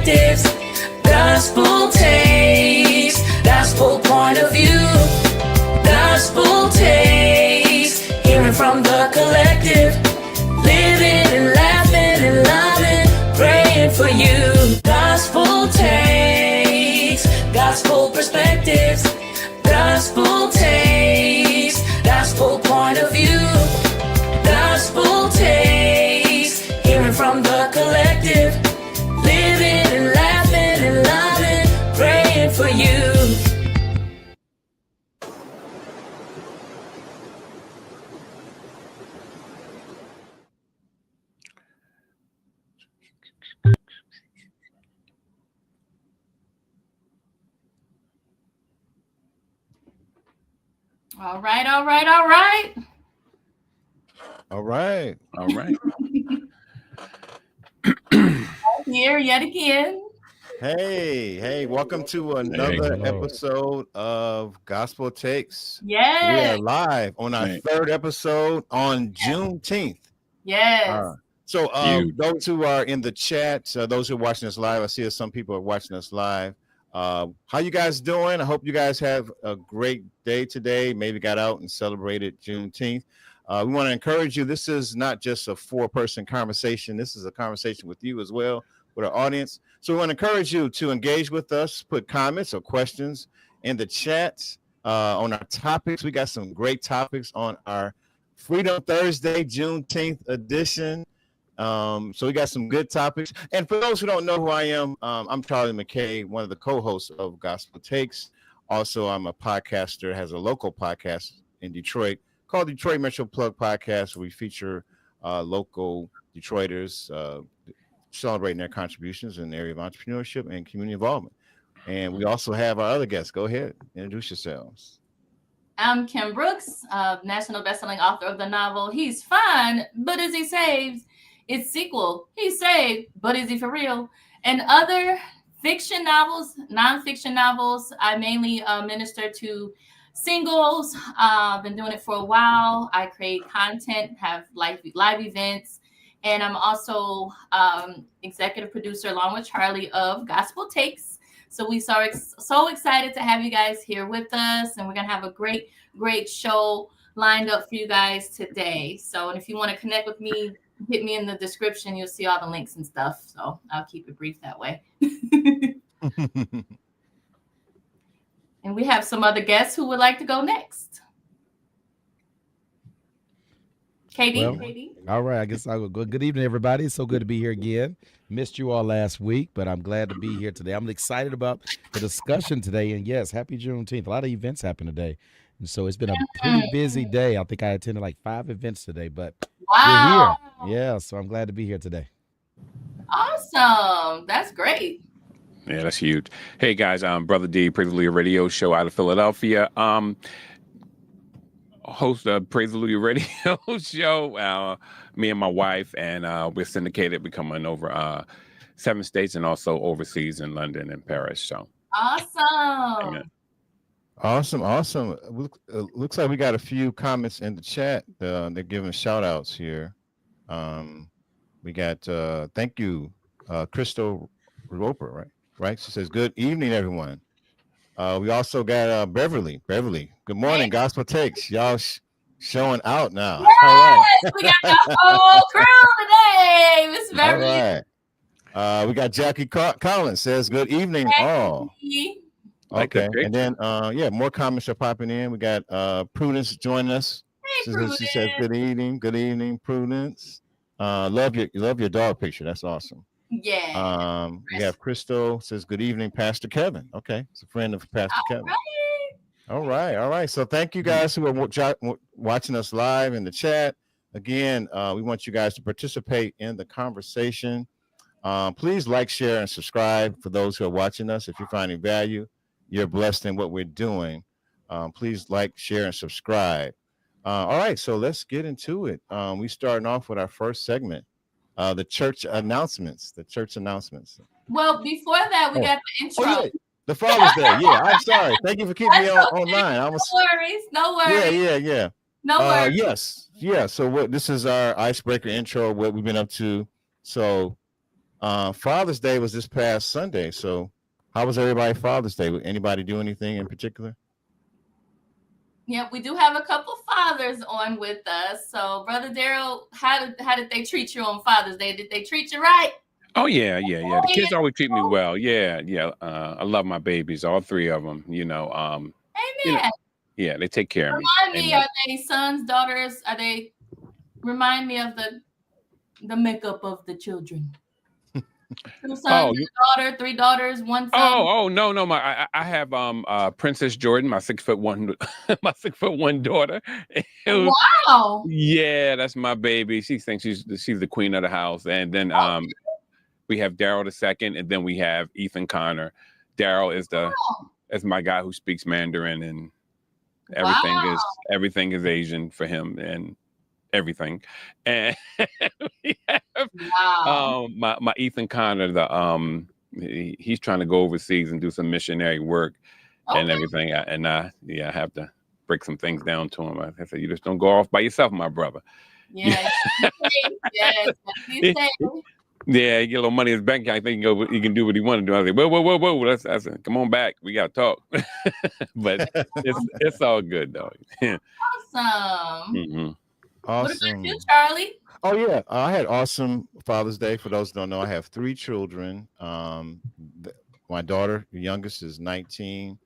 perspectives, gospel takes, gospel point of view, gospel takes, hearing from the collective, living and laughing and loving, praying for you. Gospel takes, gospel perspectives, gospel takes, gospel point of view, gospel takes, hearing from the collective, living and laughing and loving, praying for you. All right, all right, all right. All right. All right. Here yet again. Hey, welcome to another episode of Gospel Takes. Yes. We are live on our third episode on Juneteenth. Yes. So those who are in the chat, those who are watching us live, I see some people are watching us live. How you guys doing? I hope you guys have a great day today. Maybe got out and celebrated Juneteenth. We want to encourage you. This is not just a four-person conversation. This is a conversation with you as well, with our audience. So we want to encourage you to engage with us, put comments or questions in the chat on our topics. We got some great topics on our Freedom Thursday, Juneteenth edition. So we got some good topics. And for those who don't know who I am, I'm Charlie McKaye, one of the co-hosts of Gospel Takes. Also, I'm a podcaster, has a local podcast in Detroit called Detroit Metro Plug Podcast, where we feature local Detroiters celebrating their contributions in the area of entrepreneurship and community involvement. And we also have our other guests. Go ahead, introduce yourselves. I'm Kim Brooks, national bestselling author of the novel He's Fine, But Is He Saved? Its sequel, He's Saved, But Is He For Real? And other fiction novels, nonfiction novels. I mainly minister to singles. I've been doing it for a while. I create content, have live events, and I'm also executive producer along with Charlie of Gospel Takes. So we are so excited to have you guys here with us, and we're gonna have a great show lined up for you guys today. So, and if you want to connect with me, hit me in the description. You'll see all the links and stuff. So I'll keep it brief that way. And we have some other guests who would like to go next. Katie. All right, I guess I'll go. Good evening, everybody. It's so good to be here again. Missed you all last week, but I'm glad to be here today. I'm excited about the discussion today. And yes, happy Juneteenth. A lot of events happen today. And so it's been a pretty busy day. I think I attended like 5 events today, but wow. We're here. Yeah, so I'm glad to be here today. Awesome. That's great. Yeah, that's huge. Hey, guys, I'm Brother D, Praise Hallelujah Radio Show out of Philadelphia. Host of Praise Hallelujah Radio Show. Me and my wife, and we're syndicated, becoming over 7 states and also overseas in London and Paris. So awesome. Amen. Awesome. Looks like we got a few comments in the chat. They're giving shout outs here. We got thank you, Crystal Roper, right? She says, good evening, everyone. We also got Beverly. Good morning, Gospel Takes. Y'all showing out now. Yes, all right. We got the whole crew today, Miss Beverly. All right. We got Jackie Collins says, good evening, all. Okay, and then more comments are popping in. We got Prudence joining us. Hey, Prudence. She says, good evening, Prudence. Love your dog picture. That's awesome. Yeah. We have Crystal says, good evening, Pastor Kevin. Okay, it's a friend of Pastor Kevin. All right. So thank you guys who are watching us live in the chat. Again, we want you guys to participate in the conversation. Please like, share, and subscribe for those who are watching us. If you're finding value, you're blessed in what we're doing. Please like, share, and subscribe. All right, so let's get into it. We starting off with our first segment. The church announcements. Well, before that, we got the intro. Oh, yeah. The Father's Day. Yeah, I'm sorry. Thank you for keeping me online. No worries. Yeah. No worries. Yes. Yeah. So this is our icebreaker intro, what we've been up to. So Father's Day was this past Sunday. So how was everybody Father's Day? Would anybody do anything in particular? Yeah, we do have a couple fathers on with us. So, Brother Daryl, how did they treat you on Father's Day? Did they treat you right? Oh yeah. The kids always treat me well. Yeah. I love my babies, all three of them. Amen. Yeah, they take care of me. Remind me, are they sons, daughters? Remind me of the makeup of the children. 2 sons, a daughter, 3 daughters, 1 son. Oh no. I have Princess Jordan, my 6'1", my 6'1" daughter. Wow. Yeah, that's my baby. She thinks she's the queen of the house. And then we have Daryl II, and then we have Ethan Connor. Daryl is my guy who speaks Mandarin, and everything is Asian for him, and everything. And we have my Ethan Connor, he's trying to go overseas and do some missionary work and everything. I have to break some things down to him. I said, you just don't go off by yourself, my brother. Yeah. Yeah, he get a little money in his bank account. I think he can do what he want to do. I was like, whoa. I said, come on back. We got to talk. But it's all good, though. Awesome. Mm-hmm. Awesome. What about you, Charlie? Oh, yeah. I had awesome Father's Day. For those who don't know, I have 3 children. My daughter, the youngest, is 19.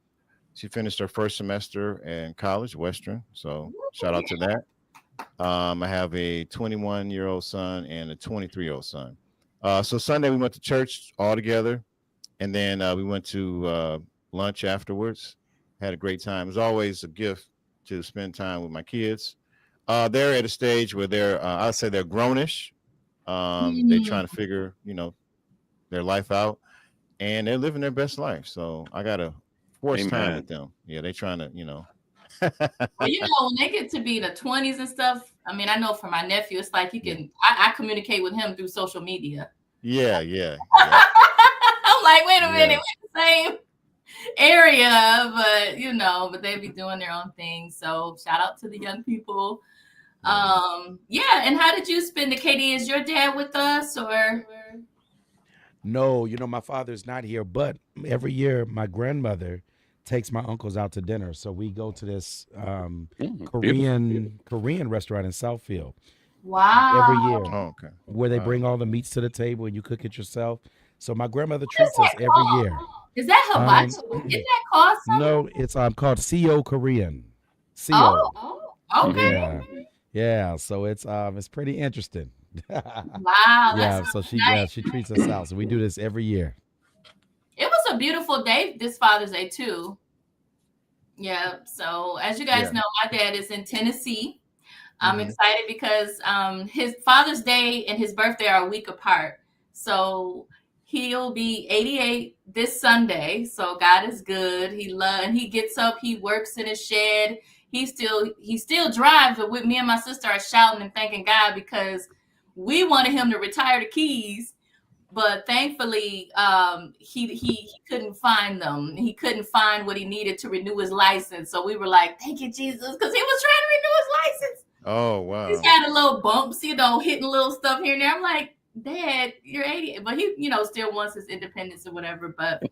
She finished her first semester in college, Western. So shout out to that. I have a 21-year-old son and a 23-year-old son. So Sunday we went to church all together, and then we went to lunch afterwards. Had a great time. It was always a gift to spend time with my kids. They're at a stage where I'd say they're grownish. They're trying to figure, their life out, and they're living their best life. So I gotta force time with them. Yeah, they're trying to, Well, when they get to be the 20s and stuff, I mean, I know for my nephew, it's like I communicate with him through social media. Yeah. I'm like, wait a minute, we're the same area, but they be doing their own thing. So shout out to the young people. And how did you spend it, Katie? Is your dad with us or? No, my father's not here, but every year my grandmother takes my uncles out to dinner. So we go to this Korean restaurant in Southfield. Wow. Every year. Oh, okay. Where they bring all the meats to the table and you cook it yourself. So my grandmother treats us every year. Is that hibachi? Is that called something? No, it's called CO Korean. CO. Oh, okay. Yeah. So it's pretty interesting. Wow. Yeah. So she treats us out. So we do this every year. It was a beautiful day this Father's Day too. Yeah. So as you guys know, my dad is in Tennessee. I'm excited because his Father's Day and his birthday are a week apart. So he'll be 88 this Sunday. So God is good. And he gets up, he works in his shed. He still drives, but me and my sister are shouting and thanking God because we wanted him to retire the keys. But thankfully, he couldn't find them. He couldn't find what he needed to renew his license. So we were like, thank you, Jesus, because he was trying to renew his license. Oh, wow. He's had a little bumps, hitting little stuff here and there. I'm like, Dad, you're 80. But he, still wants his independence or whatever. But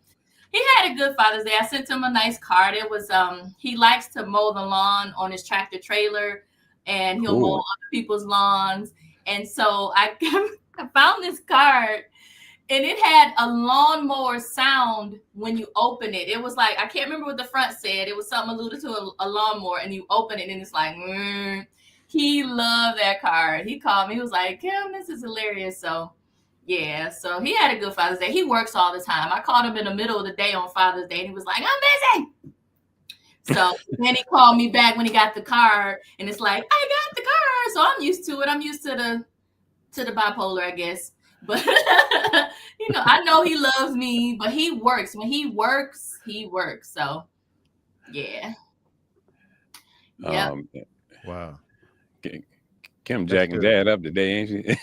he had a good Father's Day. I sent him a nice card. It was, he likes to mow the lawn on his tractor trailer, and he'll mow other people's lawns. And so I found this card. And it had a lawnmower sound when you open it. It was like, I can't remember what the front said. It was something alluded to a lawnmower, and you open it and it's like, He loved that card. He called me. He was like, Kim, this is hilarious. So, yeah. So he had a good Father's Day. He works all the time. I called him in the middle of the day on Father's Day, and he was like, I'm busy. So then he called me back when he got the card, and it's like, I got the card. So I'm used to it. I'm used to the bipolar, I guess. But, I know he loves me, but he works. When he works, he works. So, yeah. Yep. Wow. Kim jacking Dad up today, ain't she?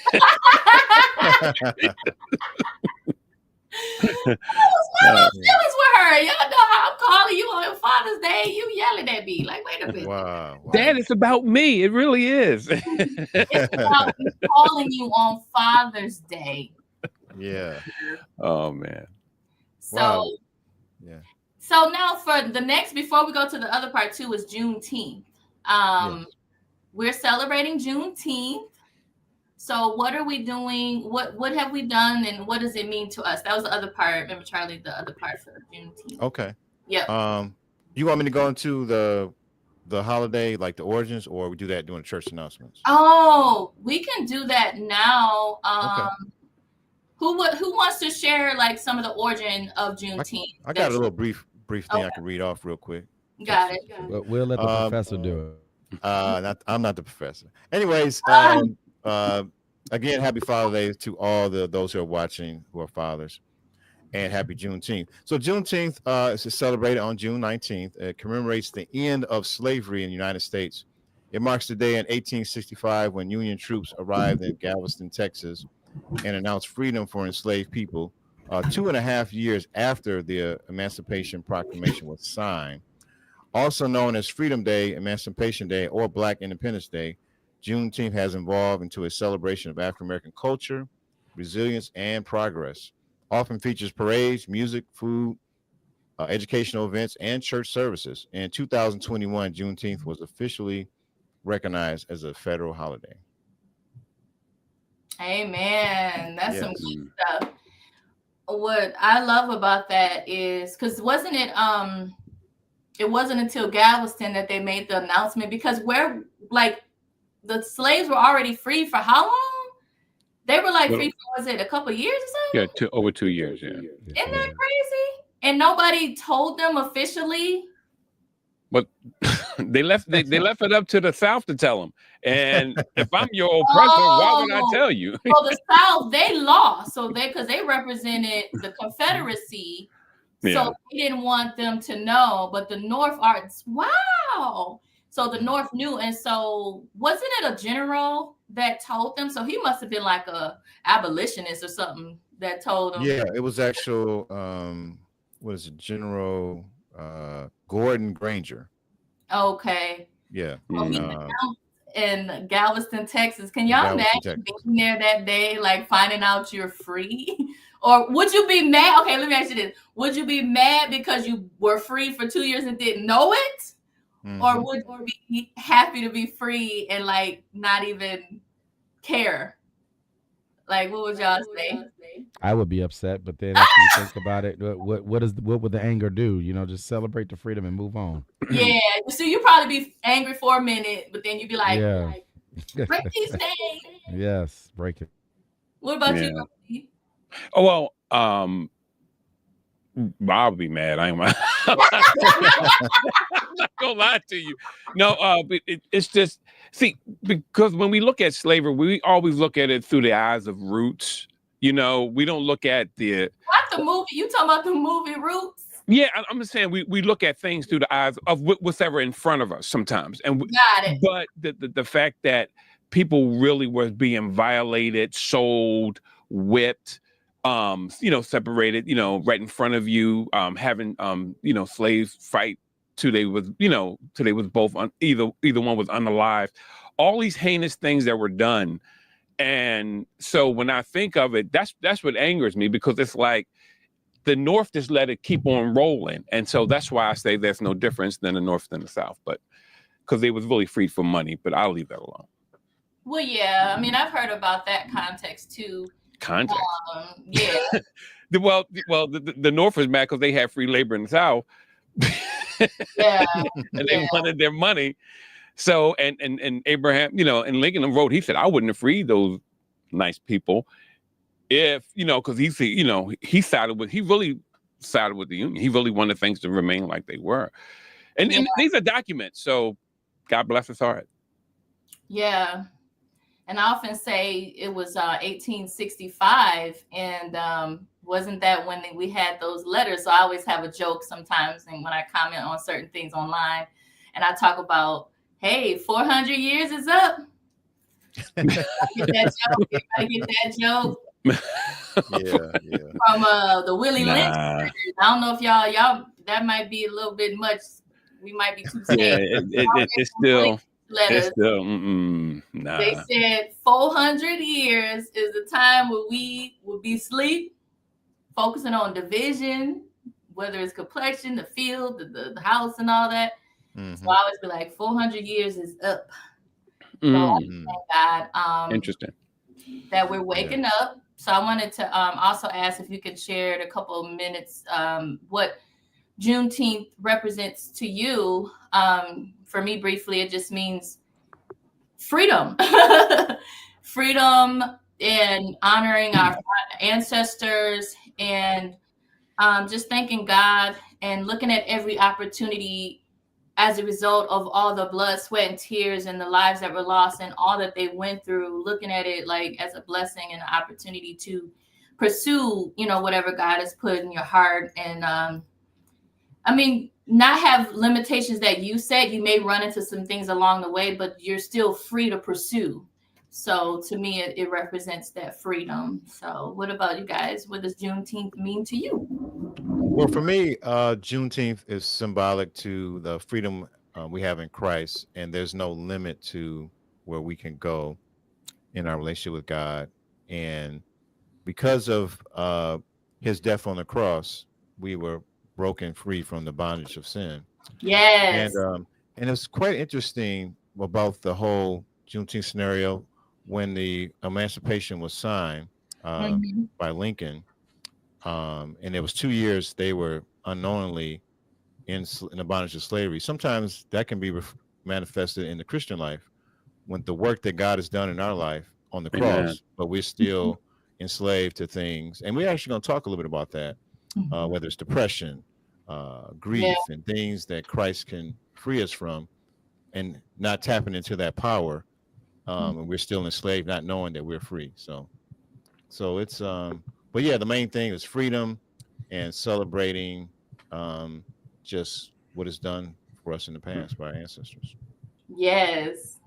I was with her. Y'all know how I'm calling you on Father's Day. You yelling at me. Like, wait a minute. Wow. Dad, it's about me. It really is. It's about me calling you on Father's Day. Yeah. Oh man. So, Wow. Yeah. so now for the next, before we go to the other part too, is Juneteenth. Yes. We're celebrating Juneteenth. So what are we doing? What have we done, and what does it mean to us? That was the other part. Remember, Charlie, the other part for Juneteenth. Okay. Yeah. You want me to go into the holiday, like the origins, or we do that during church announcements? Oh, we can do that now. Okay. Who wants to share like some of the origin of Juneteenth? I got a little brief thing I can read off real quick. Got it. But we'll let the professor do it. I'm not the professor. Anyways, again, happy Father's Day to all those who are watching who are fathers, and happy Juneteenth. So Juneteenth is celebrated on June 19th. It commemorates the end of slavery in the United States. It marks the day in 1865 when Union troops arrived in Galveston, Texas, and announced freedom for enslaved people. 2.5 years after the Emancipation Proclamation was signed. Also known as Freedom Day, Emancipation Day, or Black Independence Day, Juneteenth has evolved into a celebration of African American culture, resilience, and progress. Often features parades, music, food, educational events, and church services. In 2021, Juneteenth was officially recognized as a federal holiday. Amen. That's some good stuff. What I love about that is because wasn't it until Galveston that they made the announcement, because where like the slaves were already free for how long? They were like free for, was it a couple of years or something? Yeah, over 2 years. Yeah. Isn't that crazy? And nobody told them officially. But they left it up to the South to tell them. And if I'm your oppressor, why would I tell you? Well, the South, they lost. So because they represented the Confederacy. So they didn't want them to know. But the North wow. So the North knew. And so wasn't it a general that told them? So he must have been like a abolitionist or something that told them. Yeah, it was actual what is it, General Gordon Granger. Okay. Yeah. In Galveston, Texas. Can y'all imagine being there that day, like finding out you're free? Or would you be mad? Okay, let me ask you this. Would you be mad because you were free for 2 years and didn't know it? Mm-hmm. Or would you be happy to be free and like not even care? Like, what would y'all say? I would be upset, but then if you think about it, what would the anger do? You know, just celebrate the freedom and move on. Yeah, so you probably be angry for a minute, but then you'd be like, break these things. Yes, break it. What about you, Robbie? Oh well, I'll be mad. I'm not gonna lie to you. No, but it's just because when we look at slavery, we always look at it through the eyes of Roots. You know, we don't look at not the movie. You talking about the movie Roots? Yeah, I'm just saying we look at things through the eyes of what's ever in front of us sometimes. And got it. But the fact that people really were being violated, sold, whipped, separated, right in front of you, having slaves fight till they was both either one was unalive. All these heinous things that were done. And so when I think of it, that's what angers me, because it's like the North just let it keep on rolling. And so that's why I say there's no difference than the North than the South, but because they was really free for money, but I'll leave that alone. Well, yeah, I mean, I've heard about that context too. Context. Yeah. the North was mad because they had free labor in the South. Yeah. And they wanted their money. So, and Abraham, and Lincoln wrote, he said, I wouldn't have freed those nice people if, because he really sided with the Union. He really wanted things to remain like they were. And these are documents. So God bless his heart. Yeah. And I often say it was 1865. And wasn't that when we had those letters? So I always have a joke sometimes. And when I comment on certain things online and I talk about, hey, 400 years is up. Get that joke. Yeah. From the Willie Lynch. I don't know if y'all that might be a little bit much. We might be too sad. Yeah, it's still. letters. Still, They nah. said 400 years is the time where we would be asleep, focusing on division, whether it's complexion, the field, the house, and all that. So I always be like, 400 years is up. So I thank God Interesting. that we're waking up. So I wanted to also ask if you could share in a couple of minutes what Juneteenth represents to you. For me, briefly, it just means freedom. Freedom and honoring our ancestors, and just thanking God and looking at every opportunity as a result of all the blood, sweat, and tears and the lives that were lost and all that they went through, looking at it like as a blessing and an opportunity to pursue, whatever God has put in your heart. And not have limitations that you said. You may run into some things along the way, but you're still free to pursue. So to me, it represents that freedom. So what about you guys? What does Juneteenth mean to you? Well, for me, Juneteenth is symbolic to the freedom we have in Christ, and there's no limit to where we can go in our relationship with God. And because of his death on the cross, we were broken free from the bondage of sin. Yes. And it's quite interesting about the whole Juneteenth scenario when the Emancipation was signed by Lincoln. And it was 2 years they were unknowingly in the bondage of slavery. Sometimes that can be manifested in the Christian life when the work that God has done in our life on the cross, but we're still enslaved to things. And we're actually going to talk a little bit about that, whether it's depression, grief, and things that Christ can free us from, and not tapping into that power. And we're still enslaved, not knowing that we're free. So it's, but yeah, the main thing is freedom and celebrating just what is done for us in the past by our ancestors. Yes.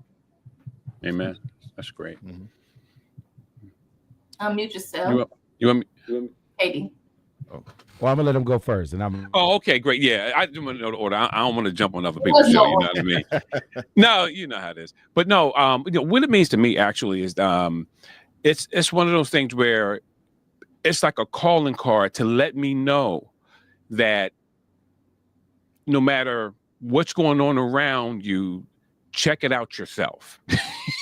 Amen. That's great. Unmute yourself. You want me? Katie. Oh. Well, I'm gonna let him go first, and I'm. Oh, okay, great. Yeah, I do want to know the order. I don't want to jump on other people's show. You know what I mean? No, you know how it is. But no, what it means to me actually is, it's one of those things where it's like a calling card to let me know that no matter what's going on around you, check it out yourself.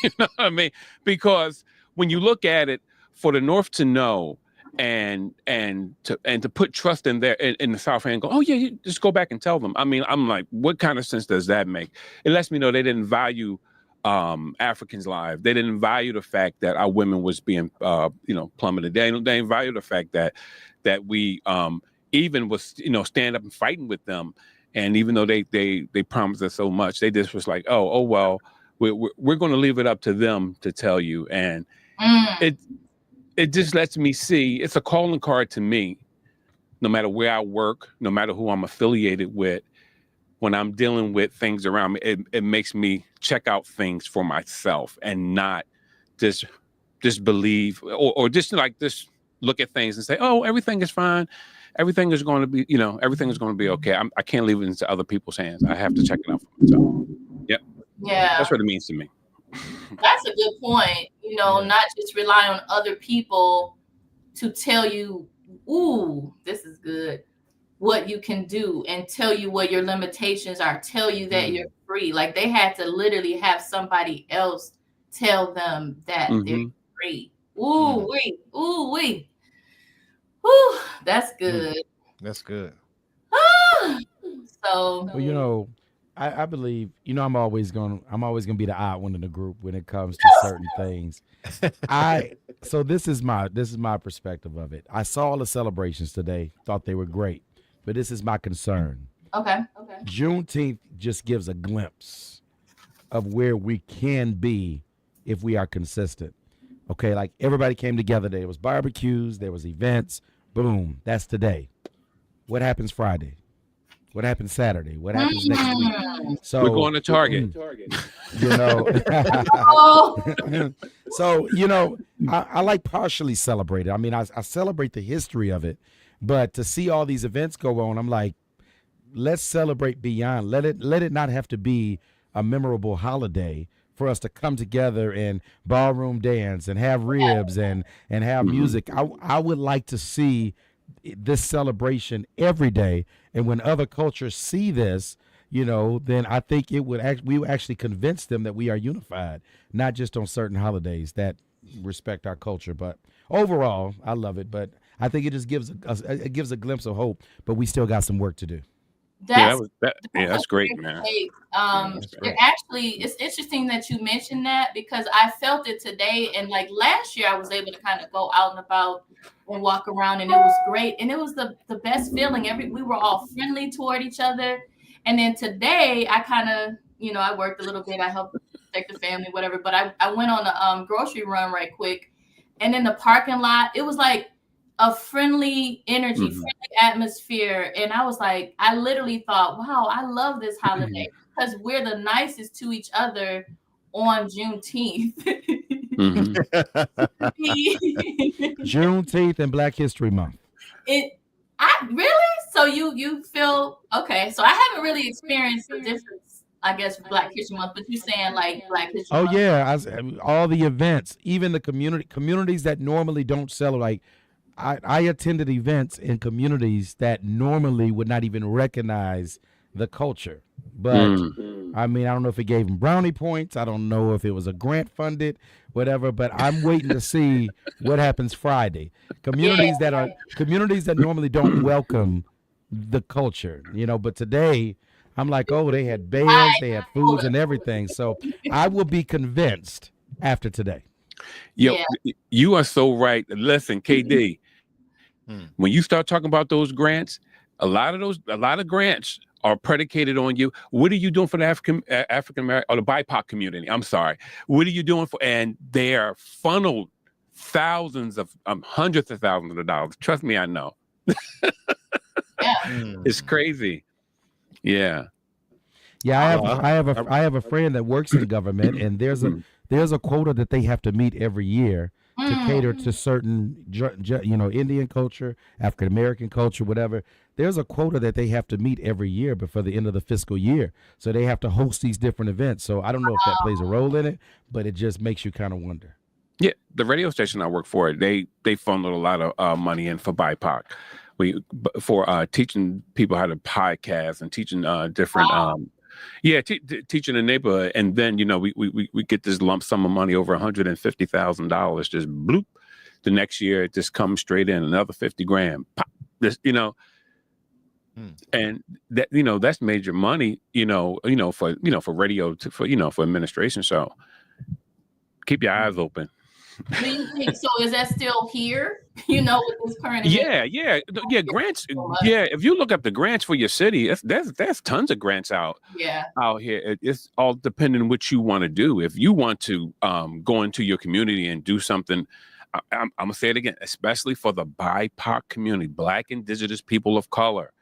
You know what I mean? Because when you look at it, for the North to know and to put trust in the South and go, oh yeah, you just go back and tell them. I mean, I'm like, what kind of sense does that make? It lets me know they didn't value Africans' lives. They didn't value the fact that our women was being plummeted. They didn't value the fact that we even was stand up and fighting with them. And even though they promised us so much, they just was like, oh well, we're going to leave it up to them to tell you. And it just lets me see, it's a calling card to me, no matter where I work, no matter who I'm affiliated with. When I'm dealing with things around me, it makes me check out things for myself and not just believe or just look at things and say, oh, everything is fine. Everything is going to be, everything is going to be okay. I can't leave it into other people's hands. I have to check it out for myself. Yep. Yeah. That's what it means to me. That's a good point. Not just rely on other people to tell you, ooh, this is good, what you can do, and tell you what your limitations are, tell you that you're free. Like they had to literally have somebody else tell them that they're free. Ooh, wait. Ooh, wait. Whew, that's good. That's good. So, well, I believe, I'm always gonna be the odd one in the group when it comes to certain things. So this is my perspective of it. I saw all the celebrations today, thought they were great, but this is my concern. Okay. Juneteenth just gives a glimpse of where we can be if we are consistent. Okay, like everybody came together. There was barbecues, there was events. Boom, that's today. What happens Friday? What happens Saturday? What happens next week? So we're going to Target. So I like partially celebrate it. I mean, I celebrate the history of it, but to see all these events go on, I'm like, let's celebrate beyond. Let it not have to be a memorable holiday for us to come together and ballroom dance and have ribs and have music. I would like to see this celebration every day. And when other cultures see this, then I think we would actually convince them that we are unified, not just on certain holidays that respect our culture. But overall, I love it. But I think it just gives a glimpse of hope. But we still got some work to do. That's great, man. It's interesting that you mentioned that, because I felt it today. And like last year, I was able to kind of go out and about and walk around, and it was great. And it was the best feeling. We were all friendly toward each other. And then today, I kind of, I worked a little bit. I helped protect the family, whatever. But I went on a grocery run right quick. And in the parking lot, it was like a friendly energy, friendly atmosphere. And I was like, I literally thought, wow, I love this holiday because we're the nicest to each other on Juneteenth. Juneteenth and Black History Month. So you feel okay. So I haven't really experienced the difference, I guess, for Black History Month, but you're saying like Black History Month. Oh yeah, all the events, even the communities that normally don't celebrate. I attended events in communities that normally would not even recognize the culture. But I mean, I don't know if it gave them brownie points. I don't know if it was a grant funded, whatever. But I'm waiting to see what happens Friday. Communities that normally don't welcome the culture, But today, I'm like, oh, they had bands, they had foods and everything. So I will be convinced after today. You are so right. Listen, KD, when you start talking about those grants, a lot of grants are predicated on you. What are you doing for the African American or the BIPOC community? I'm sorry. What are you doing for? And they are funneled thousands of hundreds of thousands of dollars. Trust me, I know. It's crazy. Yeah. Yeah, I have a friend that works in government, and there's a quota that they have to meet every year to cater to certain, Indian culture, African American culture, whatever. There's a quota that they have to meet every year before the end of the fiscal year. So they have to host these different events. So I don't know if that plays a role in it, but it just makes you kind of wonder. Yeah, the radio station I work for, they funneled a lot of money in for BIPOC. For teaching people how to podcast and teaching different teaching the neighborhood. And then we get this lump sum of money over $150,000 just bloop. The next year it just comes straight in, another 50 grand pop, this and that that's major money for radio for administration. So keep your eyes open. Do you think so? Is that still here? With this current grants. Yeah, if you look up the grants for your city, there's tons of grants out here. It's all depending on what you want to do. If you want to go into your community and do something, I'm gonna say it again, especially for the BIPOC community, Black, Indigenous people of color,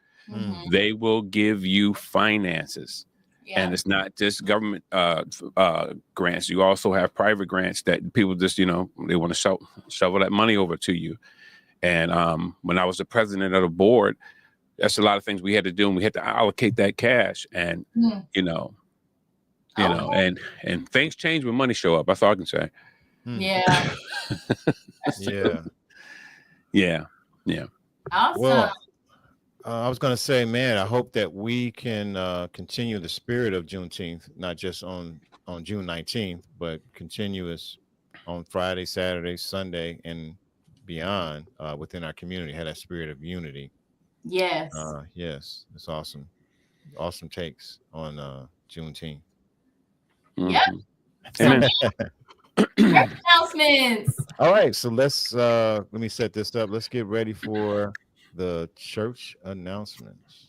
they will give you finances. Yeah. And it's not just government grants. You also have private grants that people just, they want to shovel that money over to you. And when I was the president of the board, that's a lot of things we had to do, and we had to allocate that cash. And and things change when money show up. That's all I can say. Yeah. Yeah. Awesome. Well, I was going to say, man, I hope that we can continue the spirit of Juneteenth, not just on June 19th, but continuous on Friday, Saturday, Sunday, and beyond within our community. Have that spirit of unity. Yes. Yes, it's awesome. Awesome takes on Juneteenth. Yep. Announcements. All right, so let's let me set this up. Let's get ready for the church announcements.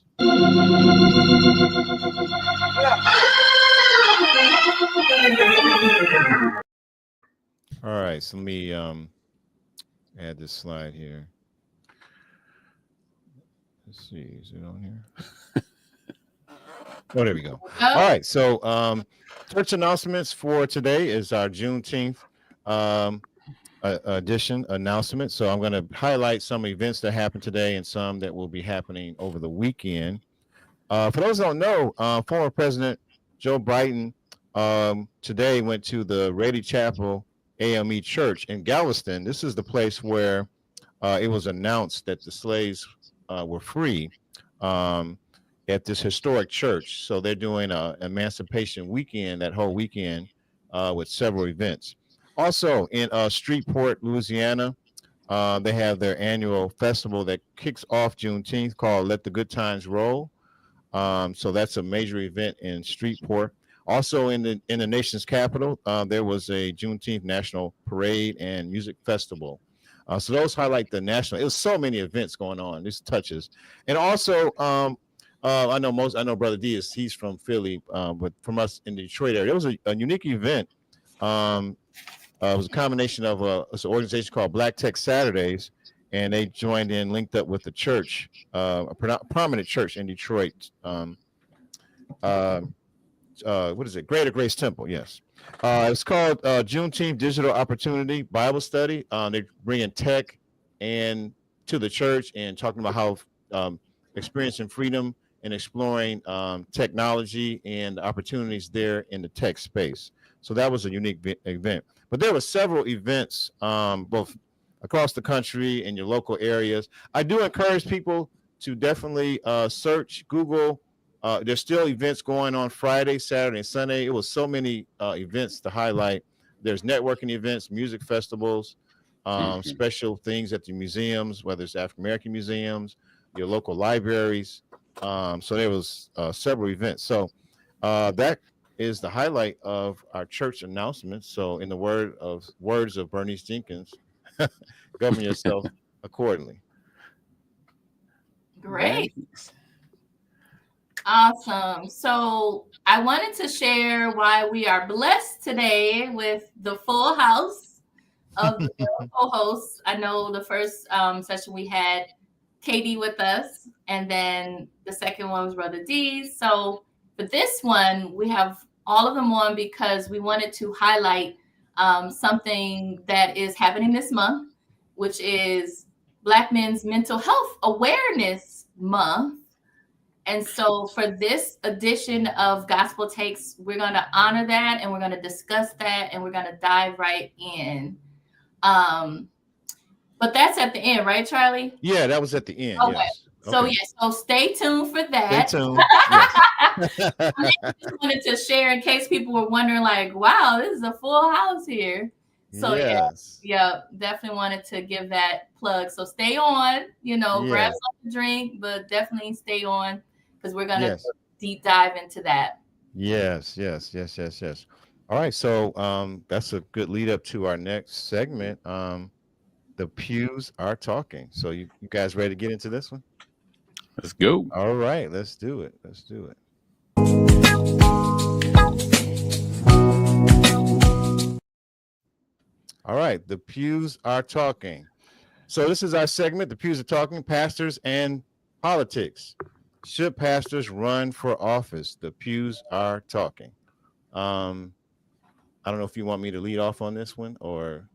All right, so let me add this slide here. Let's see, is it on here? Oh, there we go. All right, so church announcements for today is our Juneteenth edition announcement. So I'm going to highlight some events that happened today and some that will be happening over the weekend. For those who don't know, former President Joe Brighton today went to the Rady Chapel AME Church in Galveston. This is the place where it was announced that the slaves were free at this historic church. So they're doing an Emancipation Weekend, that whole weekend, with several events. Also in Streetport, Louisiana, they have their annual festival that kicks off Juneteenth called Let the Good Times Roll. So that's a major event in Streetport. Also in the nation's capital, there was a Juneteenth National Parade and Music Festival. So those highlight the national. It was so many events going on. These touches, and also I know Brother D he's from Philly, but from us in the Detroit area, there was a unique event. It was a combination of it's an organization called Black Tech Saturdays, and they joined in, linked up with the church, a prominent church in Detroit. What is it? Greater Grace Temple. Yes. It's called Juneteenth Digital Opportunity Bible Study. They bring in tech and to the church and talking about how experiencing freedom and exploring technology and opportunities there in the tech space. So that was a unique event. But there were several events both across the country and your local areas. I do encourage people to definitely search, Google. There's still events going on Friday, Saturday, and Sunday. It was so many events to highlight. There's networking events, music festivals, special things at the museums, whether it's African American museums, your local libraries. So there was several events. So that is the highlight of our church announcements. So in the words of Bernice Jenkins, govern yourself accordingly. Great. Awesome. So I wanted to share why we are blessed today with the full house of the co-hosts. I know the first session we had Katie with us, and then the second one was Brother D. So for this one, we have all of them on because we wanted to highlight something that is happening this month, which is Black Men's Mental Health Awareness Month. And so for this edition of Gospel Takes, we're going to honor that, and we're going to discuss that, and we're going to dive right in. But that's at the end, right, Charlie? Yeah, that was at the end. Okay. Yes. So Okay. so stay tuned for that. Stay tuned. Yes. I just wanted to share in case people were wondering, like, wow, this is a full house here. So yes. yeah, definitely wanted to give that plug. So stay on, grab something to drink, but definitely stay on because we're gonna deep dive into that. Yes. All right, so that's a good lead up to our next segment. The pews are talking. So you guys ready to get into this one? Let's go. All right, let's do it. All right, the pews are talking. So this is our segment, the pews are talking, pastors and politics. Should pastors run for office? The pews are talking. I don't know if you want me to lead off on this one or...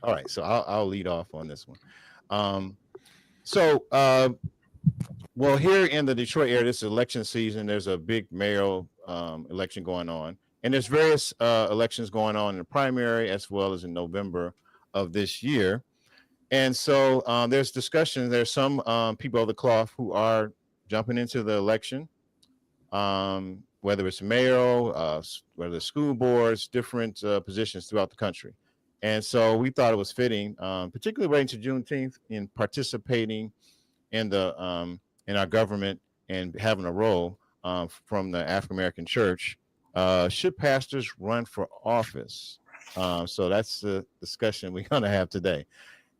All right, so I'll lead off on this one. Well, here in the Detroit area, this is election season. There's a big mayoral election going on, and there's various elections going on in the primary as well as in November of this year. And so there's discussion. There's some people of the cloth who are jumping into the election, whether it's mayoral, whether it's school boards, different positions throughout the country. And so we thought it was fitting, particularly relating to Juneteenth, in participating in the in our government and having a role from the African American church. Should pastors run for office? So that's the discussion we're going to have today.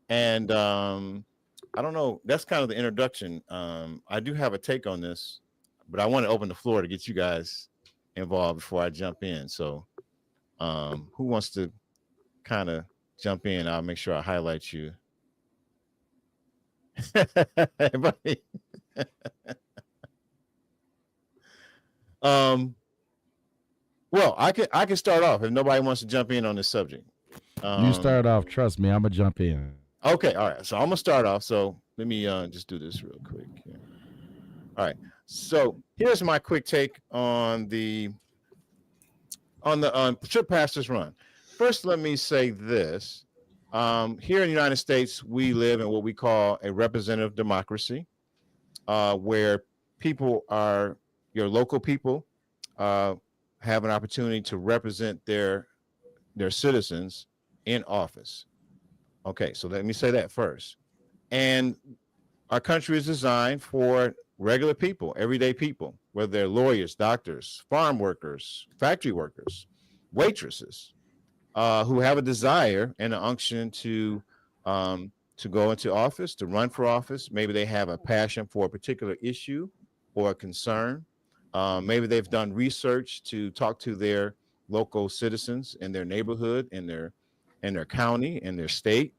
And I don't know. That's kind of the introduction. I do have a take on this, but I want to open the floor to get you guys involved before I jump in. So who wants to kind of jump in? I'll make sure I highlight you. Everybody. Well, I can start off if nobody wants to jump in on this subject. You start off. Trust me, I'm gonna jump in. Okay, all right. So I'm gonna start off. So let me just do this real quick here. All right. So here's my quick take on the should pastors run? First, let me say this. Here in the United States, we live in what we call a representative democracy, where people are your local people have an opportunity to represent their citizens in office. Okay, so let me say that first. And our country is designed for regular people, everyday people, whether they're lawyers, doctors, farm workers, factory workers, waitresses, who have a desire and an unction to go into office, to run for office. Maybe they have a passion for a particular issue or a concern. Maybe they've done research to talk to their local citizens in their neighborhood, in their county, in their state,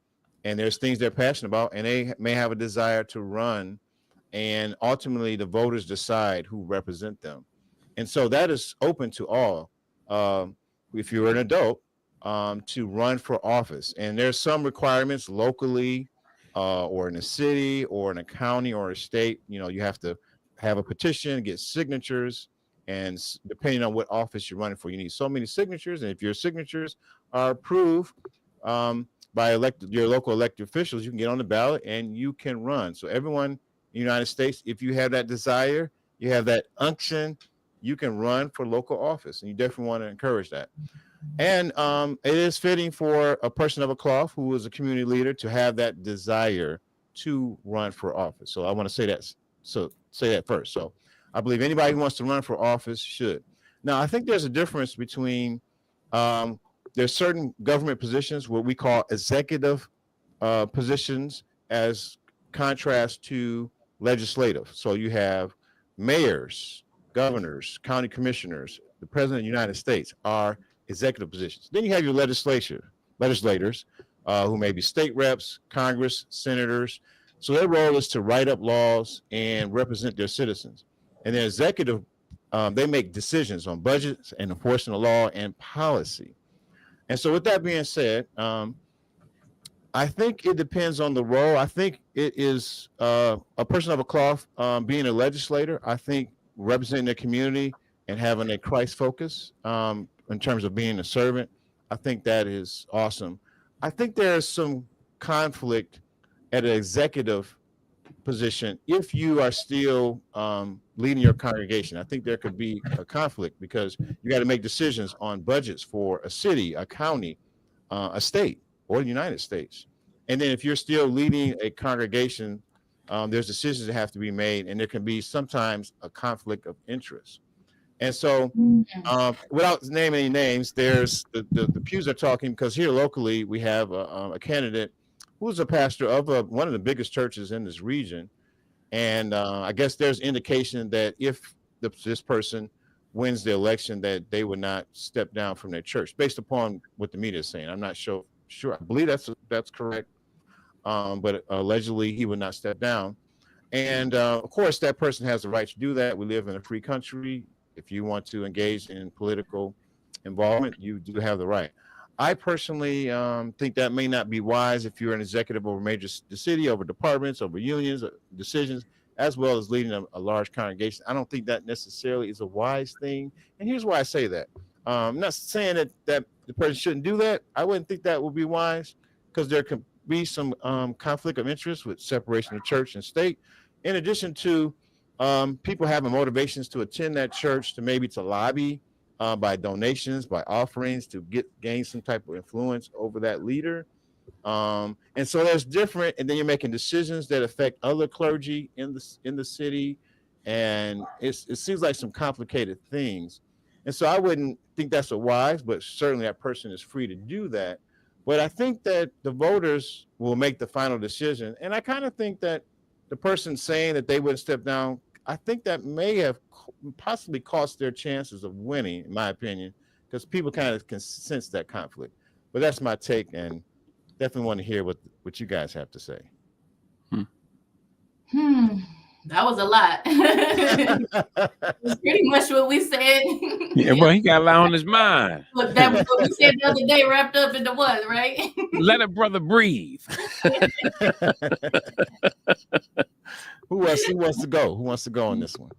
and there's things they're passionate about, and they may have a desire to run, and ultimately the voters decide who represent them. And so that is open to all, if you're an adult, to run for office. And there's some requirements locally, or in a city or in a county or a state. You have to have a petition, get signatures, and depending on what office you're running for, you need so many signatures. And if your signatures are approved by your local elected officials, you can get on the ballot and you can run. So everyone in the United States, if you have that desire, you have that unction, you can run for local office, and you definitely want to encourage that. And it is fitting for a person of a cloth who is a community leader to have that desire to run for office. So I want to say that. So say that first. So I believe anybody who wants to run for office should. Now, I think there's a difference between there's certain government positions, what we call executive positions, as contrast to legislative. So you have mayors, governors, county commissioners, the president of the United States are executive positions. Then you have your legislators, who may be state reps, Congress, senators. So their role is to write up laws and represent their citizens. And the executive, they make decisions on budgets and enforcing the law and policy. And so with that being said, I think it depends on the role. I think it is a person of a cloth being a legislator. I think representing their community and having a Christ focus in terms of being a servant, I think that is awesome. I think there's some conflict at an executive position if you are still leading your congregation. I think there could be a conflict because you got to make decisions on budgets for a city, a county, a state, or the United States. And then if you're still leading a congregation, there's decisions that have to be made, and there can be sometimes a conflict of interest. And so without naming any names, there's the pews are talking, because here locally we have a candidate who's a pastor of one of the biggest churches in this region. And I guess there's indication that if this person wins the election, that they would not step down from their church, based upon what the media is saying. I'm not sure. I believe that's correct. But allegedly he would not step down. And of course, that person has the right to do that. We live in a free country. If you want to engage in political involvement, you do have the right. I personally think that may not be wise if you're an executive over the city, over departments, over unions, decisions, as well as leading a large congregation. I don't think that necessarily is a wise thing. And here's why I say that. I'm not saying that the person shouldn't do that. I wouldn't think that would be wise, because there could be some conflict of interest with separation of church and state. In addition to people having motivations to attend that church, to lobby by donations, by offerings, to gain some type of influence over that leader. And so there's different, and then you're making decisions that affect other clergy in the city. And it seems like some complicated things. And so I wouldn't think that's a wise, but certainly that person is free to do that. But I think that the voters will make the final decision. And I kind of think that the person saying that they wouldn't step down, I think that may have possibly cost their chances of winning, in my opinion, because people kind of can sense that conflict. But that's my take, and definitely want to hear what you guys have to say. That was a lot. It's pretty much what we said. Yeah, well, he got a lot on his mind. Look, that was what we said the other day, wrapped up into what, right? Let a brother breathe. Who wants to go? Who wants to go on this one?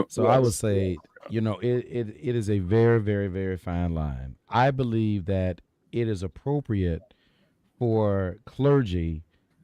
So I would say, it is a very, very, very fine line. I believe that it is appropriate for clergy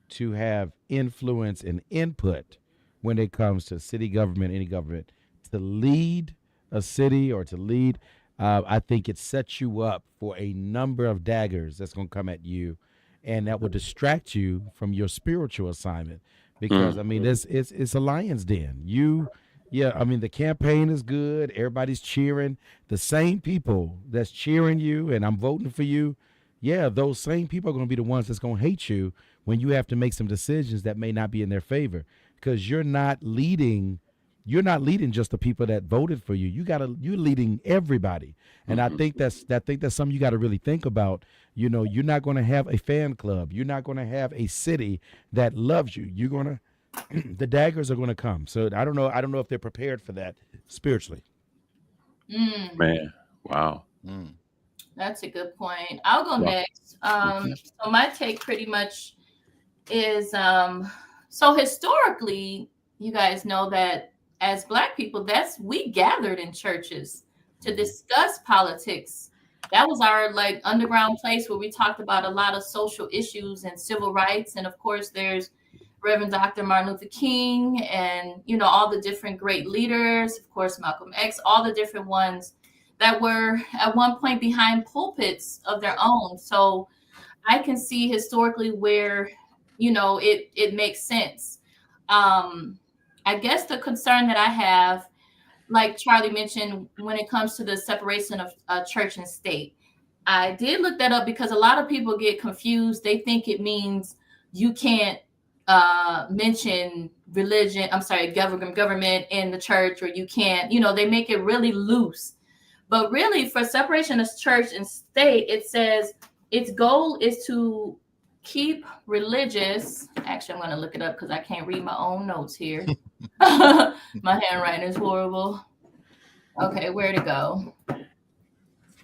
to have influence and input when it comes to city government, any government, to lead a city or to lead. I think it sets you up for a number of daggers that's going to come at you, and that will distract you from your spiritual assignment. Because I mean, it's a lion's den. Yeah, I mean, the campaign is good. Everybody's cheering. The same people that's cheering you and I'm voting for you, yeah, those same people are going to be the ones that's going to hate you when you have to make some decisions that may not be in their favor, because you're not leading just the people that voted for you. You're leading everybody. And I think that's something you got to really think about. You're not going to have a fan club. You're not going to have a city that loves you. You're going to the daggers are going to come. So I don't know if they're prepared for that spiritually. Man, wow. That's a good point. I'll go next. So my take pretty much is so historically, you guys know that as Black people, we gathered in churches to discuss politics. That was our like underground place where we talked about a lot of social issues and civil rights. And of course, there's Reverend Dr. Martin Luther King and, all the different great leaders, of course, Malcolm X, all the different ones that were at one point behind pulpits of their own. So I can see historically where, it makes sense. I guess the concern that I have, like Charlie mentioned, when it comes to the separation of church and state, I did look that up because a lot of people get confused. They think it means you can't mention religion, government in the church, or you can't, they make it really loose. But really, for separation of church and state, it says its goal is to keep religious. Actually, I'm going to look it up because I can't read my own notes here. My handwriting is horrible. Okay, where to go?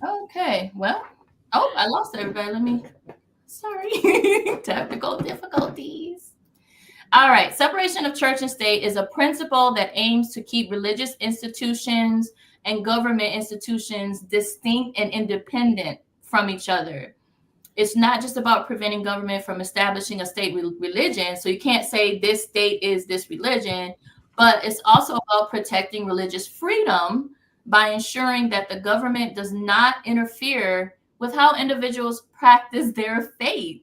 Okay, well, I lost everybody. Sorry, technical difficulties. All right, separation of church and state is a principle that aims to keep religious institutions and government institutions distinct and independent from each other. It's not just about preventing government from establishing a state religion. So you can't say this state is this religion, but it's also about protecting religious freedom by ensuring that the government does not interfere with how individuals practice their faith.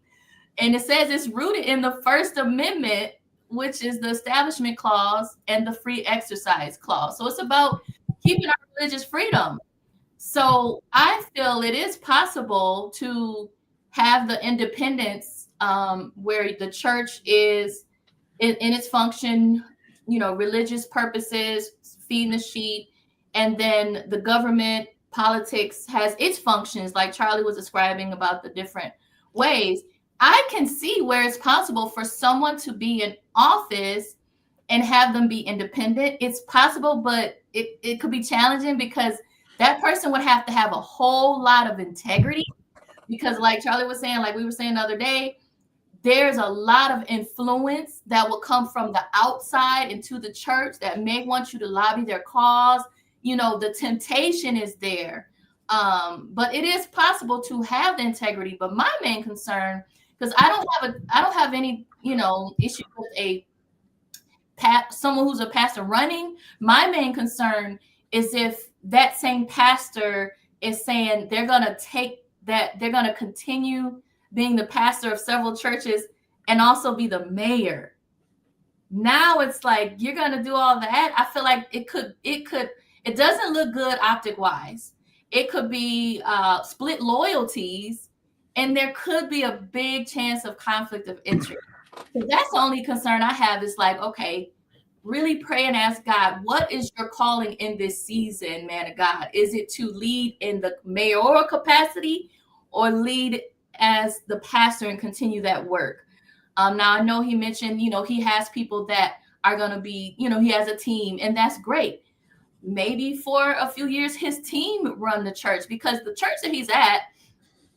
And it says it's rooted in the First Amendment, which is the Establishment Clause and the Free Exercise Clause. So it's about keeping our religious freedom. So I feel it is possible to have the independence where the church is in its function, religious purposes, feeding the sheep, and then the government politics has its functions, like Charlie was describing about the different ways. I can see where it's possible for someone to be in office and have them be independent. It's possible, but it could be challenging because that person would have to have a whole lot of integrity. Because like Charlie was saying, like we were saying the other day, there's a lot of influence that will come from the outside into the church that may want you to lobby their cause. The temptation is there. But it is possible to have the integrity. But my main concern, because I don't have any, issue with someone who's a pastor running. My main concern is if that same pastor is saying they're going to continue being the pastor of several churches and also be the mayor. Now it's like, you're going to do all that. I feel like it doesn't look good optic wise. It could be split loyalties, and there could be a big chance of conflict of interest. So that's the only concern I have is like, okay, really pray and ask God, what is your calling in this season, man of God? Is it to lead in the mayoral capacity or lead as the pastor and continue that work? Now, I know he mentioned, he has people that are going to be, he has a team, and that's great. Maybe for a few years, his team run the church, because the church that he's at,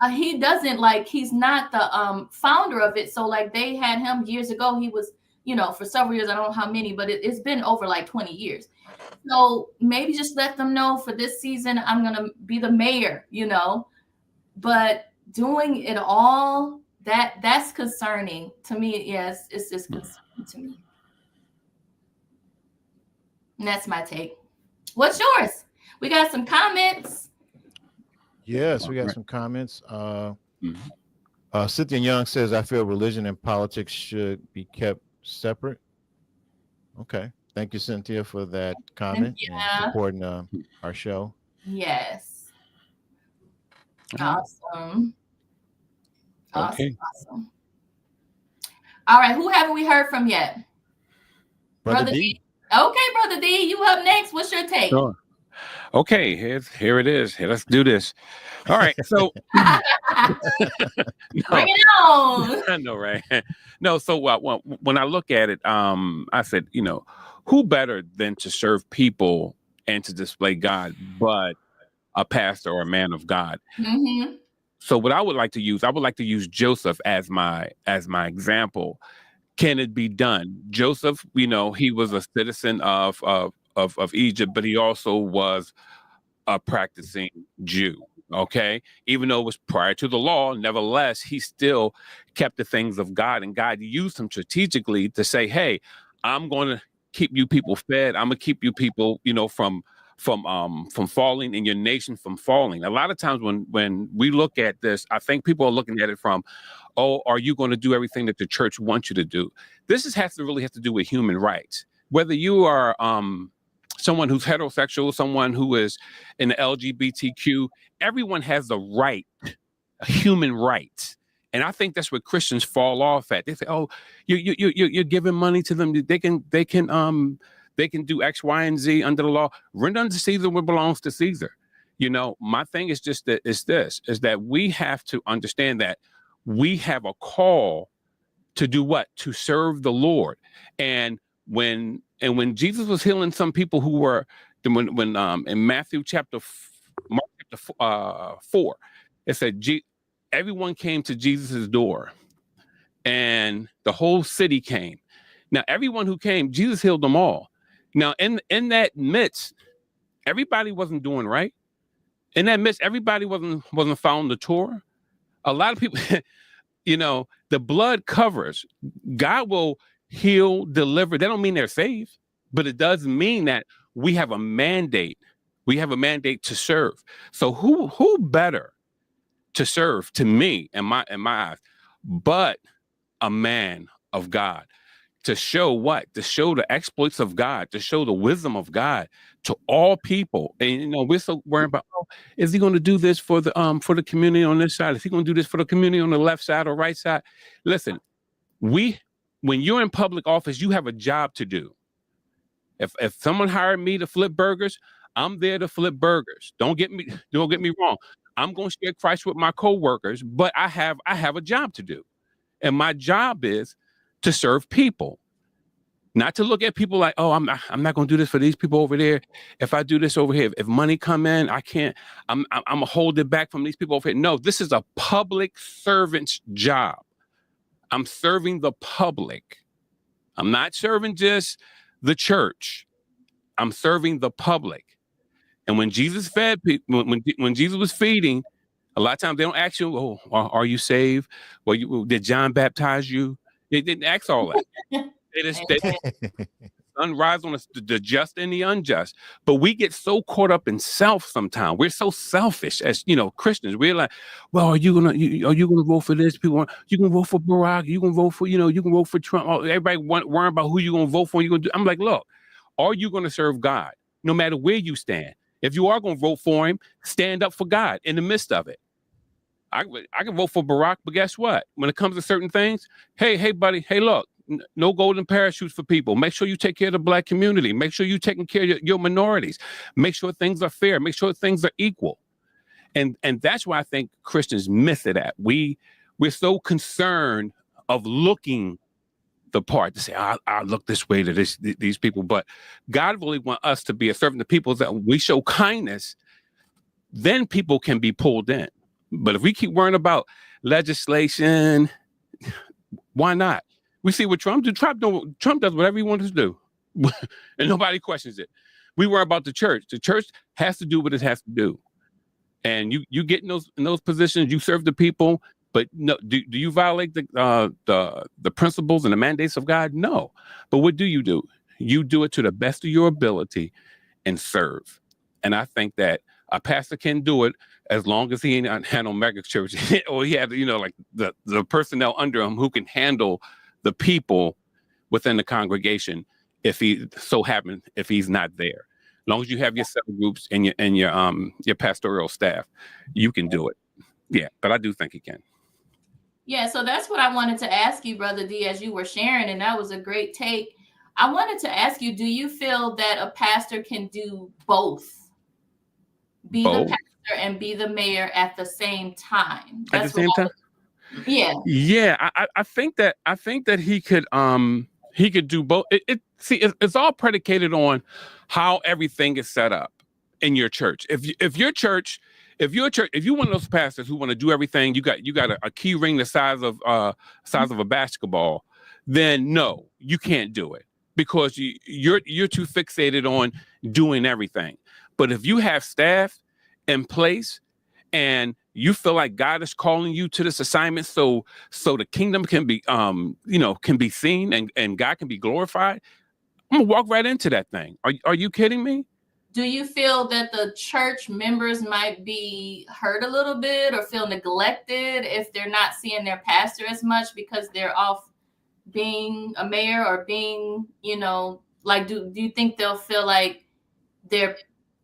he's not the founder of it. So like they had him years ago, he was for several years. I don't know how many, but it's been over like 20 years. So maybe just let them know for this season, I'm going to be the mayor, but doing it all, that's concerning to me. Yes, it's just concerning to me. And that's my take. What's yours? We got some comments. Yes, we got some comments. Cynthia Young says, I feel religion and politics should be kept separate. Okay. Thank you, Cynthia, for that comment and supporting our show. Yes. Awesome. Okay. Awesome. All right. Who haven't we heard from yet? Brother D. Okay, Brother D, you up next. What's your take? Sure. Okay, here it is. Here, let's do this. All right. So bring it on. I know, right? No, so when I look at it, I said, who better than to serve people and to display God but a pastor or a man of God? Mm-hmm. So what I would like to use Joseph as my example. Can it be done? Joseph, he was a citizen of Egypt, but he also was a practicing Jew. Okay, even though it was prior to the law, nevertheless, he still kept the things of God, and God used him strategically to say, "Hey, I'm going to keep you people fed. I'm going to keep you people, from falling, and your nation from falling." A lot of times when we look at this, I think people are looking at it from, oh, are you going to do everything that the church wants you to do? This has to do with human rights. Whether you are someone who's heterosexual, someone who is in the LGBTQ, everyone has the right, a human right. And I think that's what Christians fall off at. They say, "Oh, you're giving money to them. They can do X, Y, and Z under the law. Render unto Caesar what belongs to Caesar." My thing is just that is that we have to understand that we have a call to do what? To serve the Lord. And when Jesus was healing some people who were when in Mark chapter 4, it said everyone came to Jesus's door, and the whole city came. Now, everyone who came, Jesus healed them all. Now, in that midst, everybody wasn't doing right. In that midst, everybody wasn't following the Torah. A lot of people, the blood covers. God will heal, deliver. That don't mean they're saved, but it does mean that we have a mandate. We have a mandate to serve. So who better to serve, to me, in my eyes, but a man of God, to show what? To show the exploits of God, to show the wisdom of God to all people. And we're so worried about, oh, is he going to do this for the community on this side? Is he going to do this for the community on the left side or right side? Listen, when you're in public office, you have a job to do. If someone hired me to flip burgers, I'm there to flip burgers. Don't get me wrong. I'm going to share Christ with my coworkers, but I have a job to do. And my job is to serve people, not to look at people like, oh, I'm not going to do this for these people over there. If I do this over here, if money come in, I can't, I'm going to hold it back from these people over here. No, this is a public servant's job. I'm serving the public. I'm not serving just the church. I'm serving the public. And when Jesus fed people, when Jesus was feeding, a lot of times they don't ask you, oh, are you saved? Well, did John baptize you? They didn't ask all that. They just sunrise on the just and the unjust. But we get so caught up in self sometimes. We're so selfish as Christians. We're like, well, are you gonna vote for this? People, you can vote for Barack. You can vote for you can vote for Trump. Everybody worrying about who you gonna vote for. You gonna do? I'm like, look, are you gonna serve God no matter where you stand? If you are gonna vote for him, stand up for God in the midst of it. I can vote for Barack, but guess what? When it comes to certain things, hey, buddy, hey, look, no golden parachutes for people. Make sure you take care of the Black community. Make sure you're taking care of your minorities. Make sure things are fair. Make sure things are equal. And that's why I think Christians miss it at. We're so concerned of looking the part to say, I look this way to these people. But God really wants us to be a servant to people that we show kindness, then people can be pulled in. But if we keep worrying about legislation, why not? We see what Trump do. Trump does whatever he wants to do, and nobody questions it. We worry about the church. The church has to do what it has to do, and you get in those positions. You serve the people, but no, do you violate the principles and the mandates of God? No. But what do? You do it to the best of your ability and serve. And I think that a pastor can do it as long as he ain't handle mega church, or he had, like the personnel under him who can handle the people within the congregation if he's not there. As long as you have your cell groups and your pastoral staff, you can do it. Yeah, but I do think he can. Yeah, so that's what I wanted to ask you, Brother D, as you were sharing, and that was a great take. I wanted to ask you, do you feel that a pastor can do both? Be the pastor and be the mayor at the same time? At the same time? Yeah. Yeah, I think that he could do both. It's all predicated on how everything is set up in your church. If you're one of those pastors who want to do everything, you got a key ring the size of a basketball, then no, you can't do it because you're too fixated on doing everything. But if you have staff in place and you feel like God is calling you to this assignment so the kingdom can be can be seen and God can be glorified, I'm gonna walk right into that thing. Are you kidding me? Do you feel that the church members might be hurt a little bit or feel neglected if they're not seeing their pastor as much because they're off being a mayor or being, do you think they'll feel like they're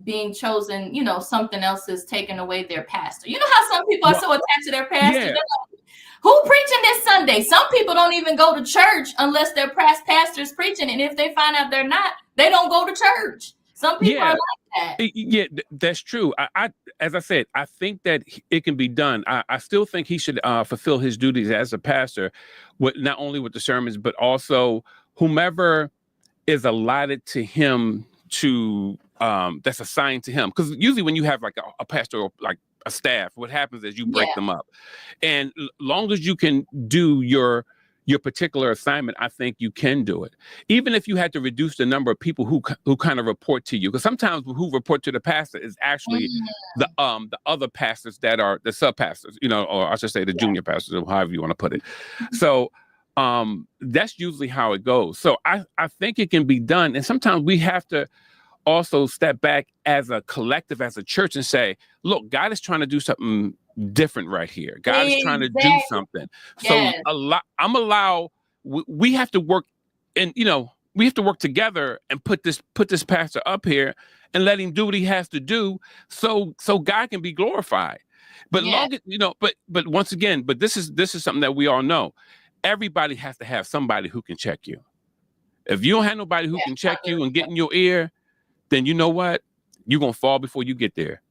being chosen, something else is taking away their pastor? You know how some people are so attached to their pastor? Yeah. Like, who preaching this Sunday? Some people don't even go to church unless their pastor's preaching. And if they find out they're not, they don't go to church. Some people are like that. Yeah, that's true. I as I said, I think that it can be done. I still think he should fulfill his duties as a pastor, not only with the sermons, but also whomever is allotted to him to that's assigned to him. Because usually when you have like a pastor or like a staff, what happens is you break them up. And long as you can do your particular assignment, I think you can do it. Even if you had to reduce the number of people who kind of report to you, because sometimes who report to the pastor is actually the other pastors that are the sub pastors, or I should say the junior pastors, or however you want to put it. So that's usually how it goes. So I think it can be done. And sometimes we have to also step back as a collective, as a church, and say, look, God is trying to do something different right here. God is trying to do something. Yes. So we have to work, and we have to work together and put this pastor up here and let him do what he has to do, so God can be glorified. But but once again, this is something that we all know. Everybody has to have somebody who can check you. If you don't have nobody who can check you and get in your ear, then you know what? You're going to fall before you get there.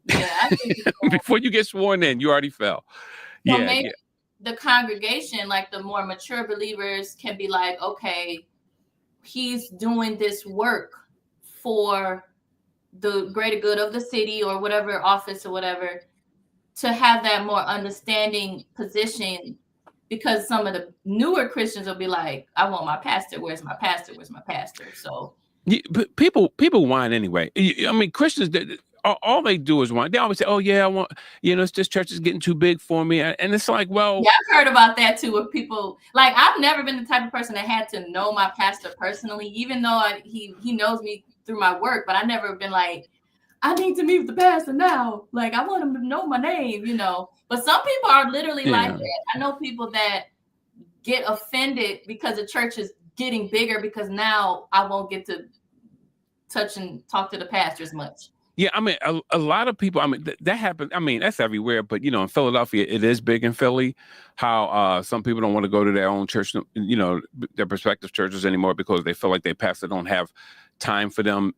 Yeah, I think before you get sworn in, you already fell. So maybe the congregation, like the more mature believers, can be like, okay, he's doing this work for the greater good of the city or whatever office or whatever, to have that more understanding position, because some of the newer Christians will be like, I want my pastor. Where's my pastor? Where's my pastor? So but people whine anyway. I mean, Christians, all they do is whine. They always say, oh yeah, I want, this church is getting too big for me. And it's like, well, yeah, I've heard about that too, with people. Like, I've never been the type of person that had to know my pastor personally, even though he knows me through my work, but I never been like, I need to meet with the pastor now. Like, I want him to know my name, But some people are literally like that. I know people that get offended because the church is getting bigger, because now I won't get to touch and talk to the pastor as much. Yeah, I mean, a lot of people, I mean, that happens. I mean, that's everywhere. But, in Philadelphia, it is big in Philly, how some people don't want to go to their own church, their prospective churches anymore because they feel like their pastor don't have time for them.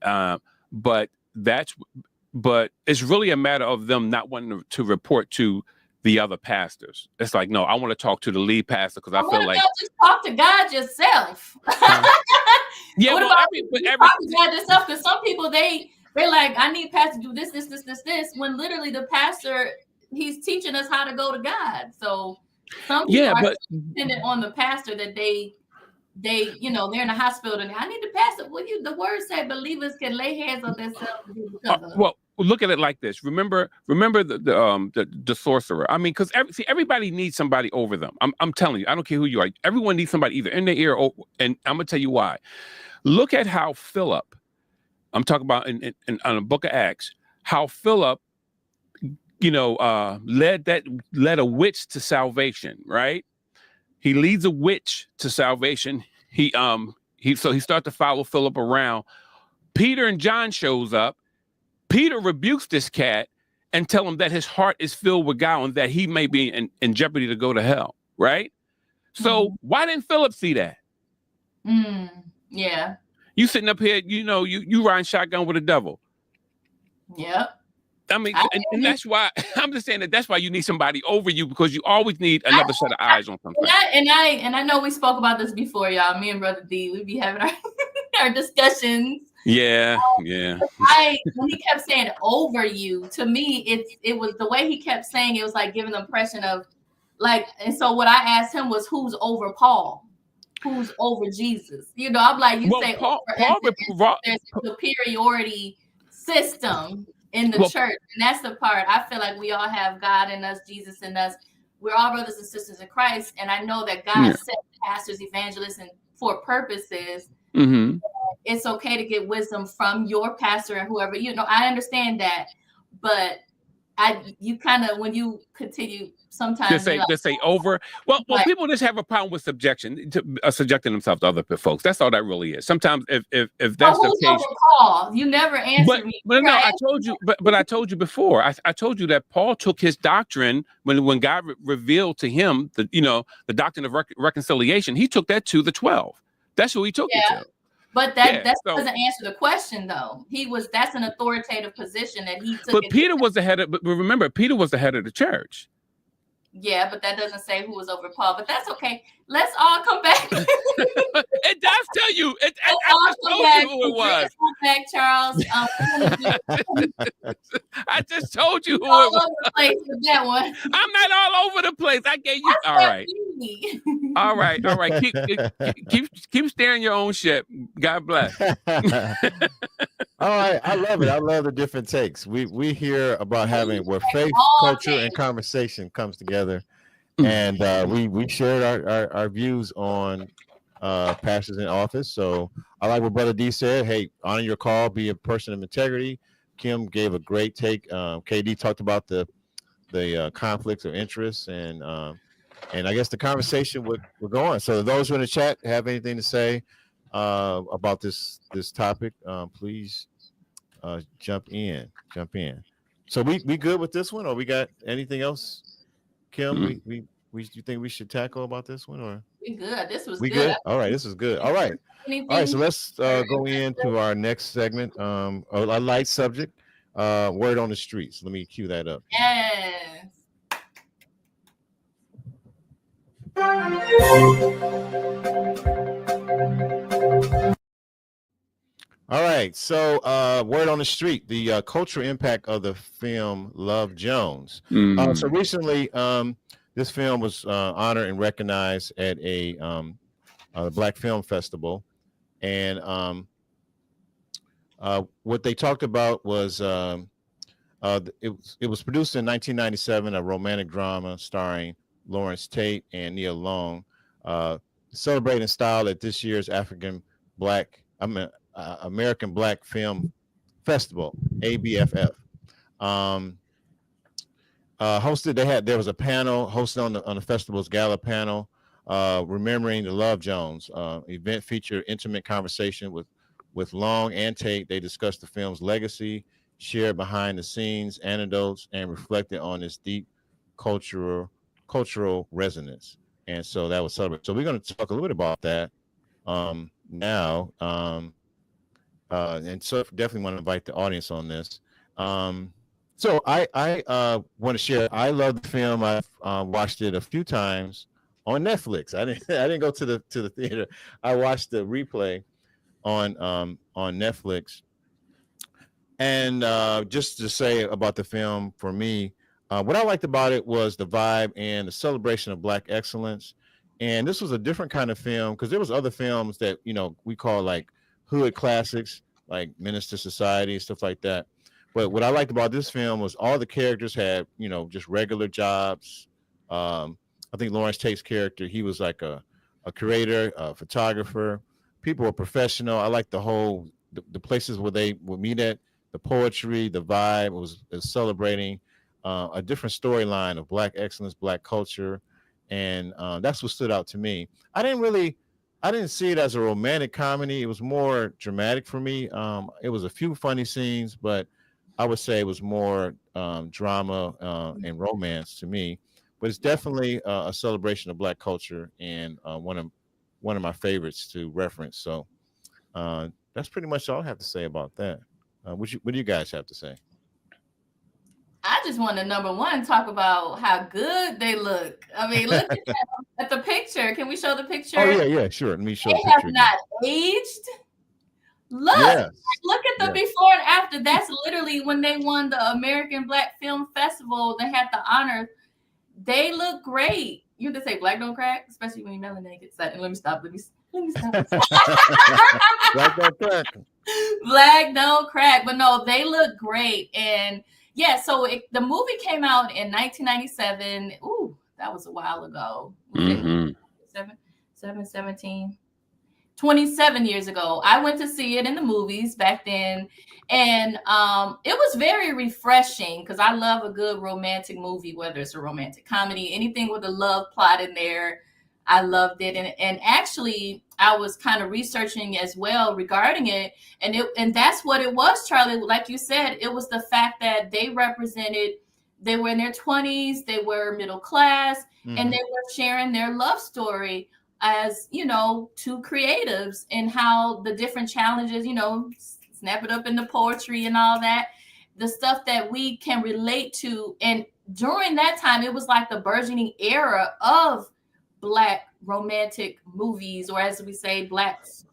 But it's really a matter of them not wanting to report to the other pastors. It's like, no, I want to talk to the lead pastor because I feel like just talk to God yourself. Yeah, what well, about talk to God yourself? Because some people they're like, I need pastor to do this, when literally the pastor, he's teaching us how to go to God. So Some people Yeah, are but dependent on the pastor that they they're in the hospital and I need the pastor. Well, the word said believers can lay hands on themselves and be recovered. well, look at it like this. Remember the sorcerer. I mean, because everybody needs somebody over them. I'm telling you, I don't care who you are. Everyone needs somebody either in their ear and I'm gonna tell you why. Look at how Philip. I'm talking about in the book of Acts. How Philip, led a witch to salvation. Right. He leads a witch to salvation. He starts to follow Philip around. Peter and John shows up. Peter rebukes this cat and tell him that his heart is filled with guile and that he may be in jeopardy to go to hell. Right. So why didn't Philip see that? Yeah. You sitting up here, you riding shotgun with the devil. Yep. I mean, and that's why I'm just saying that's why you need somebody over you, because you always need another set of eyes on something. And I know we spoke about this before, y'all. Me and Brother D, we be having our discussions. Yeah. When he kept saying over you, to me, it was the way he kept saying it was like giving the impression of like, and so what I asked him was, who's over Paul? Who's over Jesus? I'm like, say Paul, there's a superiority system in the church, and that's the part I feel like we all have God in us, Jesus in us. We're all brothers and sisters in Christ, and I know that God set pastors, evangelists, and for purposes. Mm-hmm. It's okay to get wisdom from your pastor and whoever. I understand that, but you kind of, when you continue sometimes to say over. Well, people just have a problem with subjecting themselves to other folks. That's all that really is. Sometimes if that's the case, Paul? You never answered me. But no, I told you. But I told you before. I told you that Paul took his doctrine when God revealed to him the doctrine of reconciliation. He took that to the 12. That's who he took it to. But that doesn't answer the question, though. That's an authoritative position that he took. But Peter was the head of. But remember, Peter was the head of the church. Yeah, but that doesn't say who was over Paul. But that's okay. Let's all come back. It does tell you. I told you who it was. Come back, Charles. I just told you who all it was. over the place with that one. I'm not all over the place. I gave you. All right. All right. Keep steering your own ship. God bless. All right, I love it. I love the different takes. We hear about having where faith, culture, and conversation comes together, and we shared our views on pastors in office. So I like what Brother D said. Hey, honor your call, be a person of integrity. Kim gave a great take. KD talked about the conflicts of interest, and I guess the conversation would go on. So those who are in the chat have anything to say about this topic, please jump in. So we good with this one, or we got anything else, Kim? You think we should tackle about this one, or we good? This was good. All right, this is good. All right. So let's go into our next segment. A light subject, word on the streets. Let me cue that up. Yes. All right, so word on the street, the cultural impact of the film Love Jones. So recently, this film was honored and recognized at a Black Film Festival, and what they talked about was it was produced in 1997, a romantic drama starring Lawrence Tate and Nia Long, celebrating style at this year's American Black Film Festival, ABFF. Hosted, there was a panel hosted on the festival's gala panel, remembering the Love Jones. Event featured intimate conversation with Long and Tate. They discussed the film's legacy, shared behind the scenes anecdotes, and reflected on its deep cultural resonance. And so that was celebrated. So we're going to talk a little bit about that now. And so definitely want to invite the audience on this. So I want to share. I love the film. I've watched it a few times on Netflix. I didn't go to the theater. I watched the replay on Netflix. And just to say about the film, for me, What I liked about it was the vibe and the celebration of Black excellence. And this was a different kind of film because there was other films that, we call like hood classics, like Minister Society and stuff like that. But what I liked about this film was all the characters had, just regular jobs. I think Lawrence Tate's character, he was like a curator, a photographer. People were professional. I liked the places where they would meet at, the poetry, the vibe. It was celebrating a different storyline of Black excellence, Black culture. And that's what stood out to me. I didn't see it as a romantic comedy. It was more dramatic for me. It was a few funny scenes, but I would say it was more drama and romance to me. But it's definitely a celebration of Black culture and one of my favorites to reference. So that's pretty much all I have to say about that. What do you guys have to say? I just want to, number one, talk about how good they look. I mean, look at the picture. Can we show the picture? Oh, yeah, sure. Let me show the They picture. have not aged. Look, Yes. look at the before and after. That's literally when they won the American Black Film Festival. They had the honor. They look great. You can say Black don't crack, especially when you're melanated. Let me stop. Let me stop. Black don't crack. Black don't crack. But no, they look great. And yeah, so the movie came out in 1997. Ooh, that was a while ago. Mm-hmm. 27 years ago. I went to see it in the movies back then. And it was very refreshing because I love a good romantic movie, whether it's a romantic comedy, anything with a love plot in there. I loved it. And actually, I was kind of researching as well regarding it. And that's what it was, Charlie. Like you said, it was the fact that they were in their 20s, they were middle class, and they were sharing their love story as, two creatives and how the different challenges, snap it up in the poetry and all that, the stuff that we can relate to. And during that time, it was like the burgeoning era of Black romantic movies, or as we say,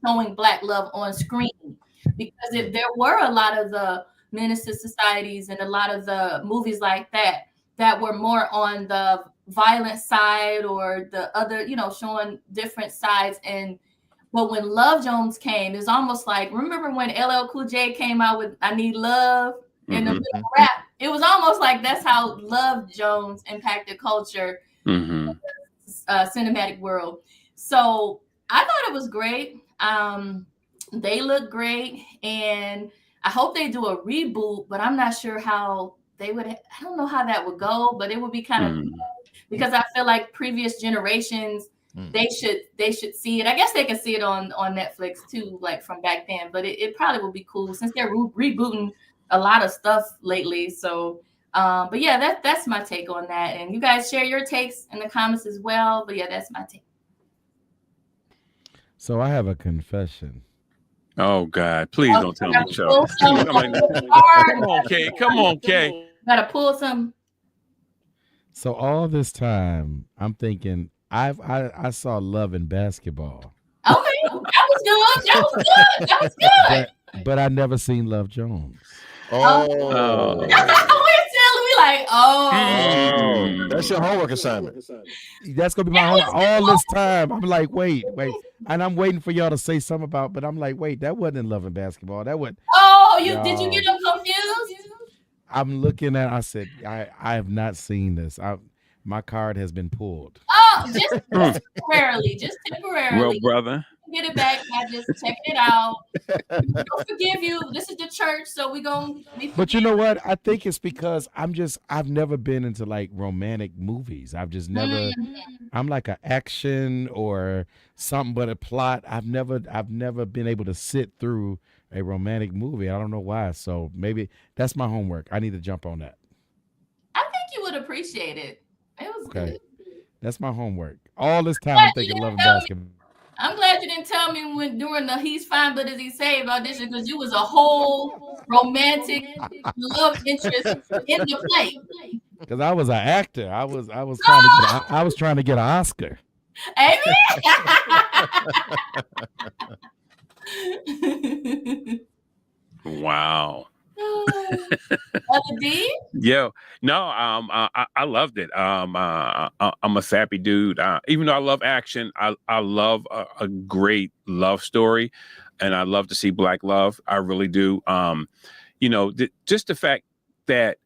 showing Black love on screen, because there were a lot of the Minister Societies and a lot of the movies like that were more on the violent side or the other, showing different sides. But when Love Jones came, it's almost like, remember when LL Cool J came out with I Need Love in the middle rap? It was almost like that's how Love Jones impacted culture. Cinematic world. So I thought it was great. They look great, and I hope they do a reboot, but I'm not sure how they would. I don't know how that would go, but it would be kind of because I feel like previous generations they should see it. I guess they can see it on Netflix too, like from back then. But it probably would be cool since they're rebooting a lot of stuff lately. So. But yeah, that's my take on that. And you guys share your takes in the comments as well. But yeah, that's my take. So I have a confession. Oh God, please don't tell me, Chuck. Come on, Kay. Gotta pull some. So all this time, I'm thinking I saw Love and Basketball. Okay, that was good. But I never seen Love Jones. Oh. That's your homework assignment. That's gonna be my homework all this time. I'm like, wait, and I'm waiting for y'all to say something about. But I'm like, wait, that wasn't in Love and Basketball. That was. Oh, did you get them confused? I'm looking at. I said, I have not seen this. My card has been pulled. Oh, just temporarily. Well, brother. Get it back. I just checked it out. Don't forgive you. This is the church, so we gonna be. But you know what? I think it's because I've never been into like romantic movies. I've just never. I'm like an action or something, but a plot. I've never been able to sit through a romantic movie. I don't know why. So maybe that's my homework. I need to jump on that. I think you would appreciate it. It was good. That's my homework. All this time I'm thinking Love and Basketball. I'm glad you didn't tell me during the He's Fine But Is He Saved audition, because you was a whole romantic love interest in the play. Because I was an actor. I was trying to get an Oscar. Amen. Wow. Other D? Yo, no, I loved it. I'm a sappy dude. Even though I love action, I love a great love story, and I love to see Black love. I really do. Just the fact that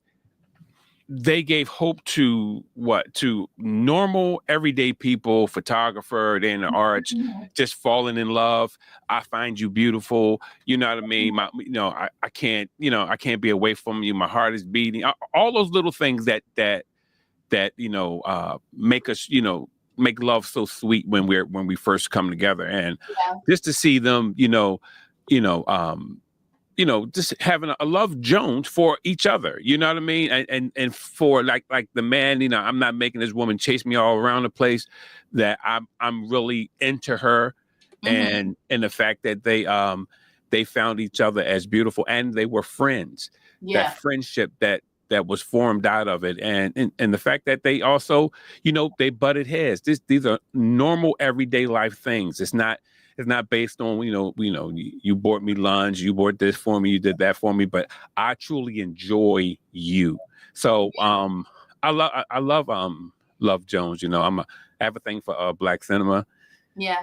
they gave hope to normal everyday people, photographer, they're in the arts, just falling in love. I find you beautiful. You know what I mean? I can't be away from you. My heart is beating. All those little things that make us, make love so sweet when we first come together. And just to see them, just having a love Jones for each other, you know what I mean? And for like the man, I'm not making this woman chase me all around the place, that I'm really into her. And the fact that they found each other as beautiful, and they were friends. That friendship that was formed out of it. And the fact that they also, they butted heads. These are normal everyday life things. It's not based on, you bought me lunch, you bought this for me, you did that for me, but I truly enjoy you. So I love Jones. I have a thing for Black cinema. Yeah.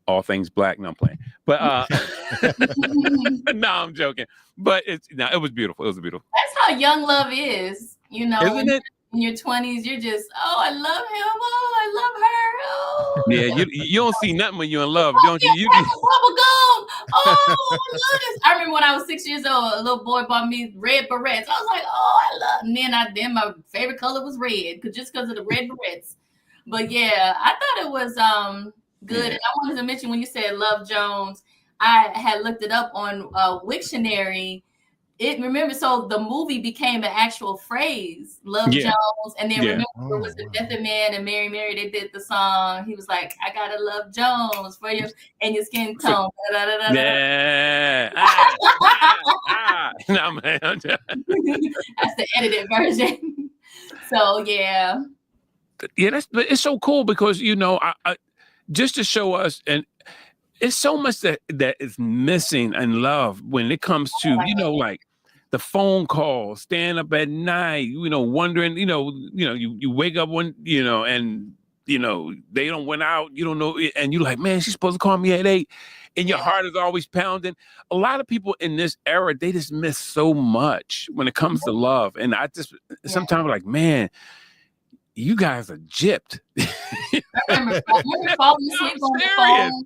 All things Black. No, I'm playing. But no, I'm joking. But it was beautiful. It was beautiful. That's how young love is, Isn't it? In your 20s, you're just, oh, I love him. Oh, I love her. Oh. Yeah, you don't see nothing when you're in love, don't you? Bubble gum. Oh, I love this. I remember when I was 6 years old, a little boy bought me red berets. I was like, oh, I love. And then my favorite color was red, just because of the red berets. But yeah, I thought it was good. And I wanted to mention, when you said Love Jones, I had looked it up on Wiktionary. So the movie became an actual phrase, Love Jones. And then remember, it was the Method Man and Mary Mary, they did the song. He was like, I gotta love Jones for you and your skin tone. Yeah. No, man. That's the edited version. So yeah. Yeah, it's so cool because, I just to show us, and it's so much that is missing in love when it comes to, like the phone call, staying up at night, wondering, you wake up one, and, they don't went out, you don't know, and you're like, man, she's supposed to call me at 8, and your heart is always pounding. A lot of people in this era, they just miss so much when it comes to love. And I just sometimes like, man, you guys are gypped. I remember falling asleep on the phone.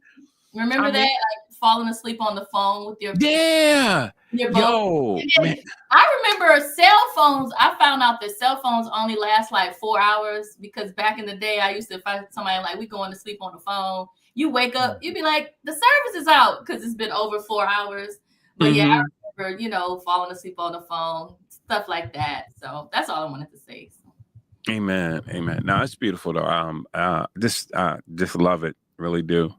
Remember that? Like falling asleep on the phone with your man. I remember cell phones. I found out that cell phones only last like 4 hours, because back in the day, I used to find somebody like, we going to sleep on the phone. You wake up, you'd be like, the service is out because it's been over 4 hours. But yeah, I remember, falling asleep on the phone, stuff like that. So that's all I wanted to say. Amen. No, it's beautiful though. Just love it. Really do.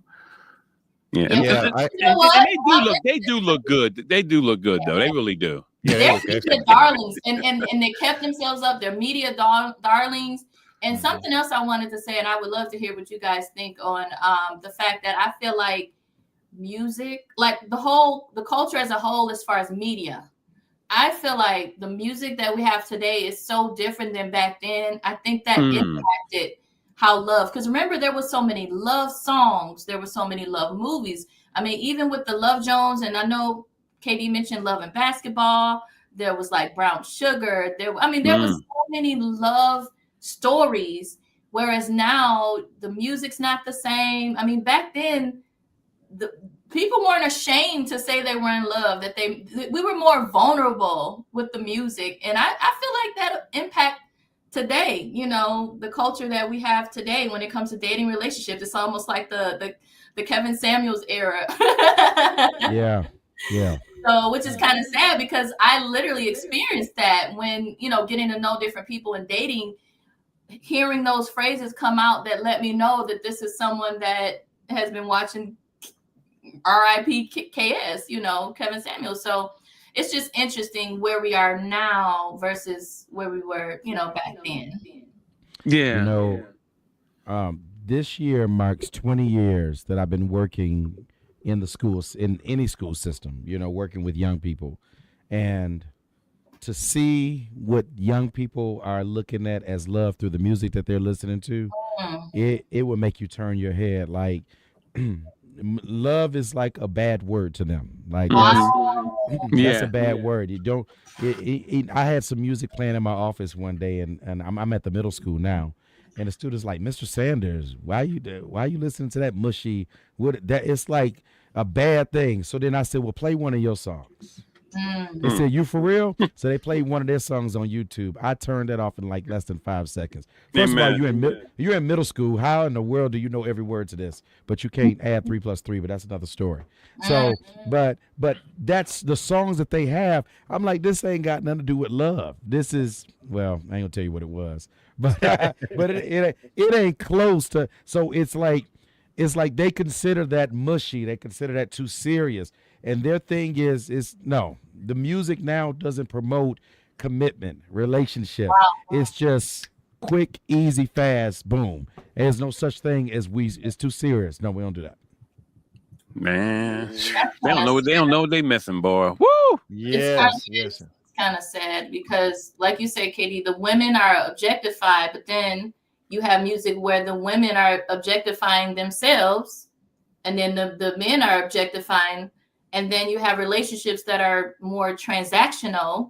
Yeah. And they do look good. They do look good though. They really do. Yeah, they're media darlings, and they kept themselves up. They're media darlings. And something else I wanted to say, and I would love to hear what you guys think on the fact that I feel like music, like the culture as a whole, as far as media, I feel like the music that we have today is so different than back then. I think that impacted how love, because remember, there was so many love songs, there were so many love movies. I mean, even with the Love Jones, and I know KD mentioned Love and Basketball, there was like Brown Sugar. There was so many love stories, whereas now the music's not the same. I mean, back then, the people weren't ashamed to say they were in love, that we were more vulnerable with the music. And I feel like that impact today, the culture that we have today when it comes to dating relationships. It's almost like the Kevin Samuels era. Yeah. So, which is kind of sad, because I literally experienced that when, getting to know different people and dating, hearing those phrases come out that let me know that this is someone that has been watching R.I.P. KS, Kevin Samuels. So it's just interesting where we are now versus where we were, back then. Yeah. This year marks 20 years that I've been working in the schools, in any school system, working with young people. And to see what young people are looking at as love through the music that they're listening to, it would make you turn your head. Like love is like a bad word to them. Like that's a Yeah. bad word. You don't. I had some music playing in my office one day, and I'm at the middle school now, and the students like, Mr. Sanders, why you listening to that mushy? What that? It's like a bad thing. So then I said, well, play one of your songs. They said, you for real? So they played one of their songs on YouTube. I turned that off in like less than 5 seconds. First of all, you're in middle school. How in the world do you know every word to this? But you can't add 3 plus 3, but that's another story. So, but that's the songs that they have. I'm like, this ain't got nothing to do with love. This is, well, I ain't gonna tell you what it was, but but it ain't close to. So it's like they consider that mushy. They consider that too serious. And their thing is no, the music now doesn't promote commitment, relationship. It's just quick, easy, fast, boom. There's no such thing as it's too serious. No, we don't do that. Man, they don't know what they missing, boy. Woo! Yes. It's kind of sad because, like you say, Katie, the women are objectified, but then you have music where the women are objectifying themselves, and then the men are objectifying. And then you have relationships that are more transactional.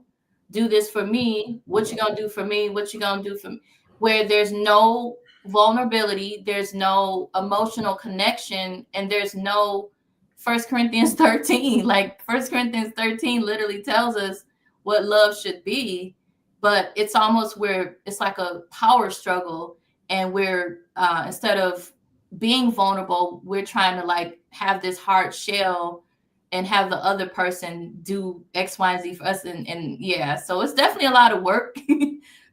Do this for me. What you gonna do for me? What you gonna do for me? Where there's no vulnerability, there's no emotional connection, and there's no 1 Corinthians 13. Like 1 Corinthians 13 literally tells us what love should be, but it's almost where it's like a power struggle, and we're instead of being vulnerable, we're trying to like have this hard shell and have the other person do X, Y, and Z for us. And yeah, so it's definitely a lot of work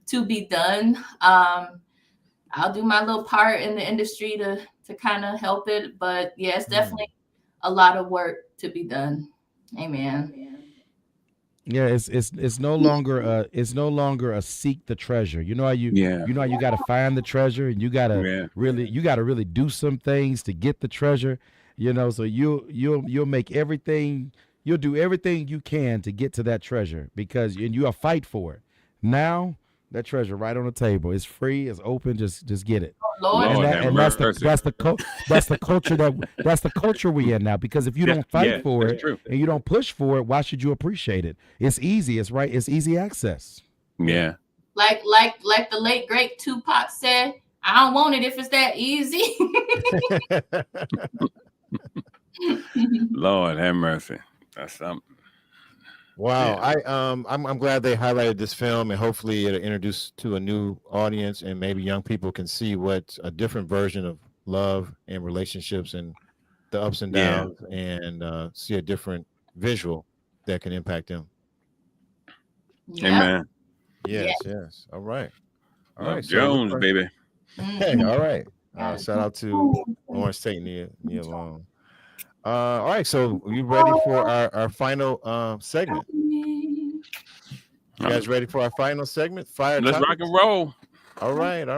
to be done. I'll do my little part in the industry to kind of help it. But yeah, it's definitely a lot of work to be done. Amen. Yeah, it's no longer a seek the treasure. You know how you got to find the treasure, and you got to really do some things to get the treasure. You know, so you'll make everything, you'll do everything you can to get to that treasure and you'll fight for it. Now that treasure right on the table. It's free, it's open, just get it. Lord, That's the culture we in now. Because if you don't fight for it and you don't push for it, why should you appreciate it? It's easy, it's easy access. Yeah. Like the late great Tupac said, I don't want it if it's that easy. Lord have mercy. That's something. Wow. Yeah. I'm glad they highlighted this film, and hopefully it'll introduce to a new audience, and maybe young people can see what a different version of love and relationships and the ups and downs, and see a different visual that can impact them. Amen. Yes. All right. Jones, baby. Hey, all right. Shout out to Lawrence Tate, Nia Long. All right, so you ready for our final segment? You guys ready for our final segment? Let's rock and roll. All right.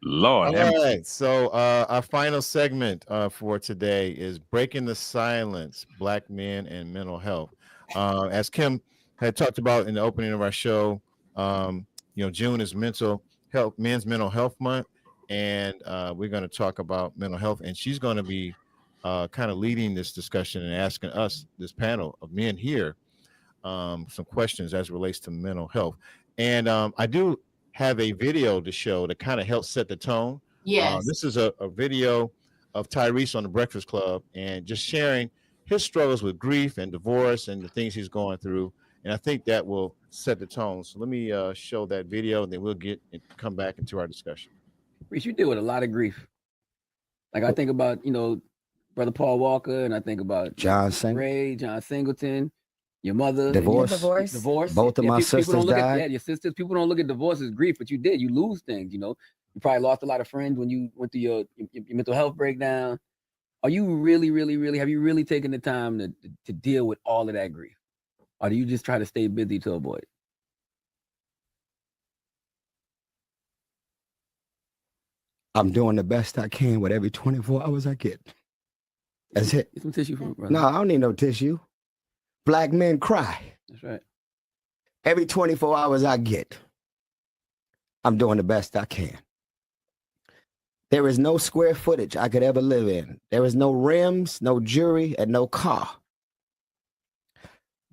Lord. All right, so our final segment for today is Breaking the Silence, Black Men and Mental Health. As Kim had talked about in the opening of our show, June is Men's Mental Health Month, and we're going to talk about mental health, and she's going to be kind of leading this discussion and asking us, this panel of men here, some questions as it relates to mental health. And I do have a video to show that kind of helps set the tone. Yes. This is a video of Tyrese on the Breakfast Club and just sharing his struggles with grief and divorce and the things he's going through. And I think that will set the tone. So let me show that video, and then we'll come back into our discussion. Reese, you deal with a lot of grief. Like I think about, Brother Paul Walker, and I think about John Singleton, your mother. Divorce. Both of my sisters died. Your sisters. People don't look at divorce as grief, but you did. You lose things, You probably lost a lot of friends when you went through your mental health breakdown. Are you really, have you really taken the time to deal with all of that grief? Or do you just try to stay busy to avoid it? I'm doing the best I can with every 24 hours I get. That's it. Get some tissue from brother. No, I don't need no tissue. Black men cry. That's right. Every 24 hours I get, I'm doing the best I can. There is no square footage I could ever live in. There is no rims, no jewelry, and no car.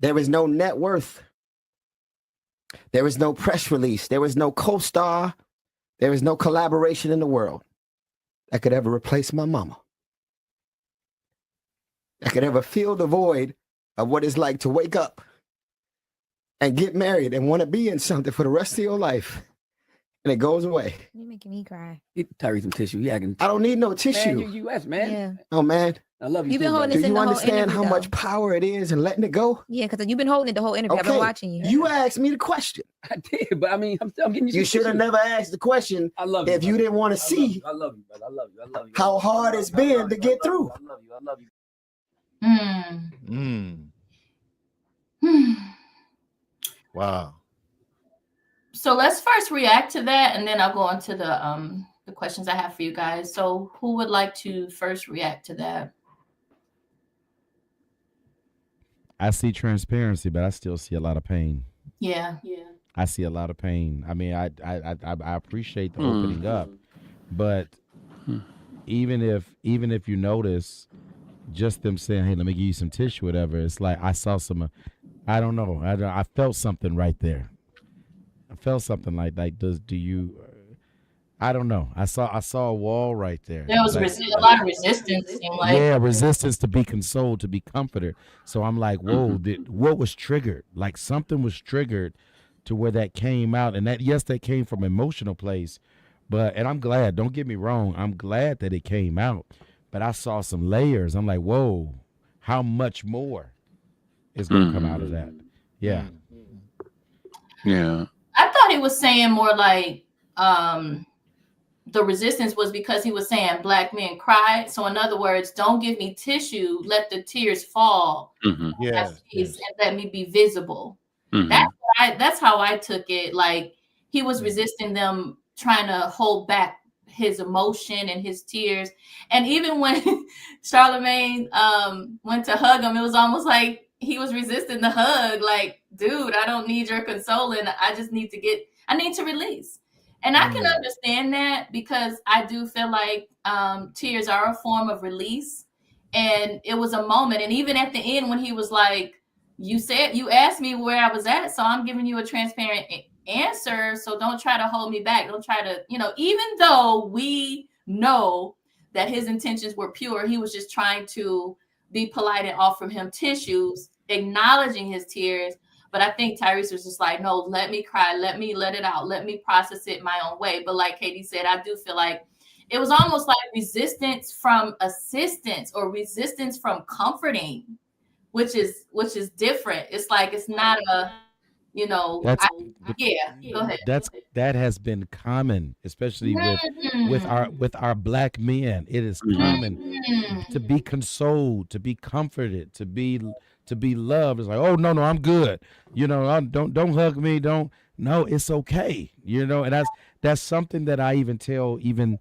There is no net worth. There is no press release. There is no co-star. There is no collaboration in the world that could ever replace my mama. That could ever fill the void of what it's like to wake up and get married and want to be in something for the rest of your life. And it goes away. You're making me cry. Get Tyree some tissue. Yeah, I don't need no tissue. Man, you US, man. Yeah. Oh, man. I love you. You've been too, holding brother. this Do in you the whole understand interview, how though. much power it is in letting it go? Yeah, because you've been holding it the whole interview. I've been watching you. You asked me the question. I did, but I mean, I'm getting you. You some should have tissue. never asked the question I love you. if you brother. didn't want to see I love you, brother. I love you. I love you. how hard it's been to get through. I love you. I love you. Wow. So let's first react to that, and then I'll go on to the questions I have for you guys. So who would like to first react to that? I see transparency, but I still see a lot of pain. Yeah. I see a lot of pain. I mean, I appreciate the opening up, but even if you notice, just them saying, "Hey, let me give you some tissue," whatever. It's like I saw some. I don't know. I felt something right there. I felt something like do you? I don't know. I saw a wall right there. There was Like, a lot of resistance. It seemed like. yeah, resistance to be consoled, to be comforted. So I'm like, whoa, what was triggered? Like something was triggered to where that came out. And that, yes, that came from an emotional place. And I'm glad, don't get me wrong, I'm glad that it came out. But I saw some layers. I'm like, whoa, how much more is going to come out of that? Yeah. Yeah. I thought he was saying more like the resistance was because he was saying black men cry. So in other words, don't give me tissue, let the tears fall. Yeah. And let me be visible. That's how I took it. Like he was resisting them trying to hold back his emotion and his tears. And even when Charlemagne went to hug him, it was almost like he was resisting the hug. Like, dude, I don't need your consoling. I just need to release. And I can understand that because I do feel like tears are a form of release. And it was a moment. And even at the end when he was like, you asked me where I was at, so I'm giving you a transparent answer. So don't try to hold me back. Don't try to, even though we know that his intentions were pure, he was just trying to be polite and offer him tissues, acknowledging his tears. But I think Tyrese was just like, no, let me cry. Let me let it out. Let me process it my own way. But like Katie said, I do feel like it was almost like resistance from assistance or resistance from comforting, which is different. It's like, it's not a, go ahead. That has been common, especially with our black men. It is common to be consoled, to be comforted, to be loved. It's like, oh no, I'm good. Don't hug me. No, it's okay. And that's something that I even tell even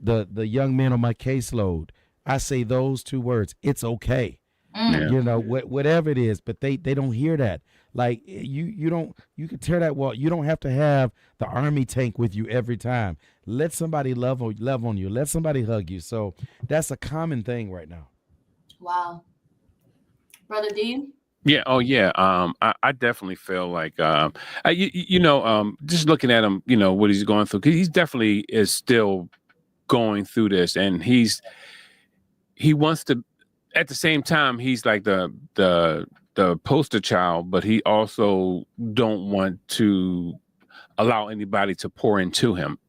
the young men on my caseload. I say those two words, it's okay. Whatever it is, but they don't hear that. Like you can tear that wall. You don't have to have the army tank with you every time. Let somebody love on you. Let somebody hug you. So that's a common thing right now. Wow. Brother D? Yeah. Oh, yeah. I definitely feel like, just looking at him, what he's going through, because he's definitely is still going through this, and he wants to. At the same time, he's like the poster child, but he also don't want to allow anybody to pour into him.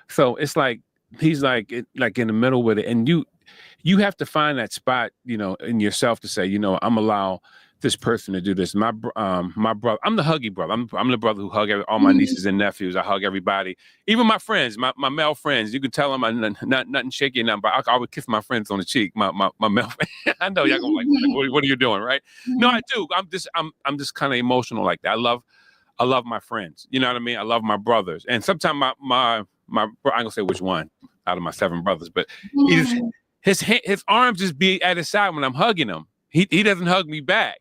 So it's like he's like in the middle with it, and you have to find that spot, in yourself to say, I'm allow this person to do this. My brother, I'm the huggy brother. I'm the brother who hug all my nieces and nephews. I hug everybody, even my friends, my male friends. You can tell them I'm nothing shaky, nothing, but I would kiss my friends on the cheek. My male friend. I know y'all gonna like what are you doing, right? No, I do. I'm just kind of emotional like that. I love my friends. You know what I mean? I love my brothers, and sometimes my I'm gonna say which one out of my 7 brothers, but his arms just be at his side when I'm hugging him. He doesn't hug me back.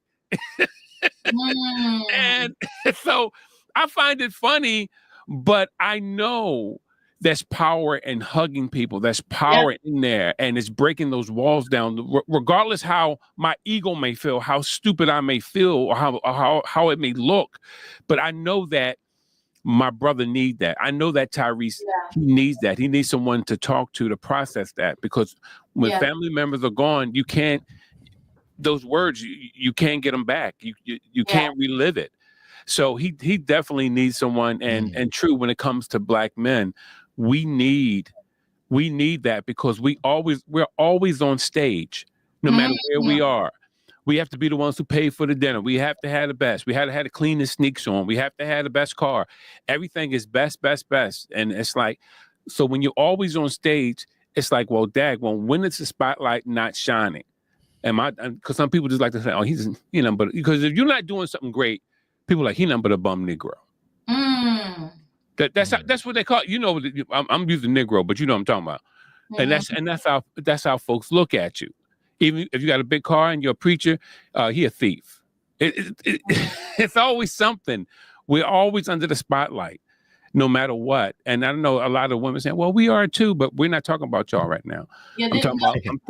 And so I find it funny, but I know there's power in hugging people. There's power in there, and it's breaking those walls down, regardless how my ego may feel, how stupid I may feel, or how it may look. But I know that my brother needs that. I know that Tyrese, he needs that. He needs someone to talk to process that, because when family members are gone, you can't, those words, you can't get them back. You can't relive it. So he definitely needs someone. And true, when it comes to Black men, we need that, because we're always on stage, no matter where we are. We have to be the ones who pay for the dinner. We have to have the best. We have to have the cleanest sneaks on. We have to have the best car. Everything is best. And it's like, so when you're always on stage, it's like, well, when is the spotlight not shining? Because some people just like to say, oh, he's, but because if you're not doing something great, people are like, he nothing but a bum Negro. That's what they call it. I'm using Negro, but you know what I'm talking about. And that's how folks look at you. Even if you got a big car and you're a preacher, he a thief. It's always something. We're always under the spotlight, no matter what. And I know a lot of women saying, well, we are too, but we're not talking about y'all right now. I'm talking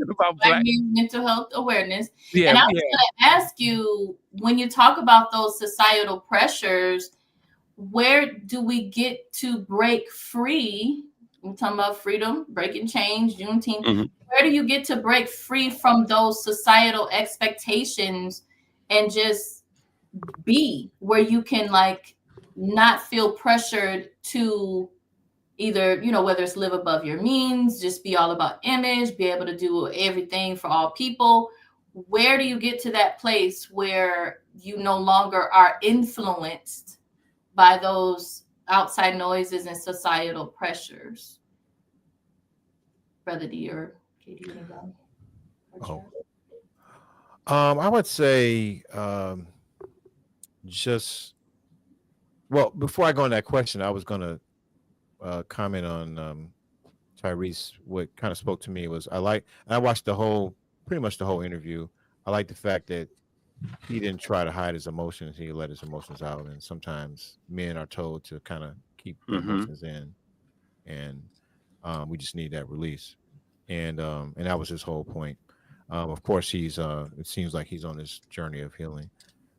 about Black mental health awareness. And I was going to ask you, when you talk about those societal pressures, where do we get to break free? I'm talking about freedom, breaking change, Juneteenth. Where do you get to break free from those societal expectations and just be where you can not feel pressured to either, whether it's live above your means, just be all about image, be able to do everything for all people? Where do you get to that place where you no longer are influenced by those outside noises and societal pressures? Brother D or Katie, I would say before I go on that question, I was going to comment on Tyrese. What kind of spoke to me was I watched pretty much the whole interview. I like the fact that he didn't try to hide his emotions. He let his emotions out. And sometimes men are told to kind of keep their emotions in, and we just need that release. And that was his whole point. Of course, it seems like he's on this journey of healing.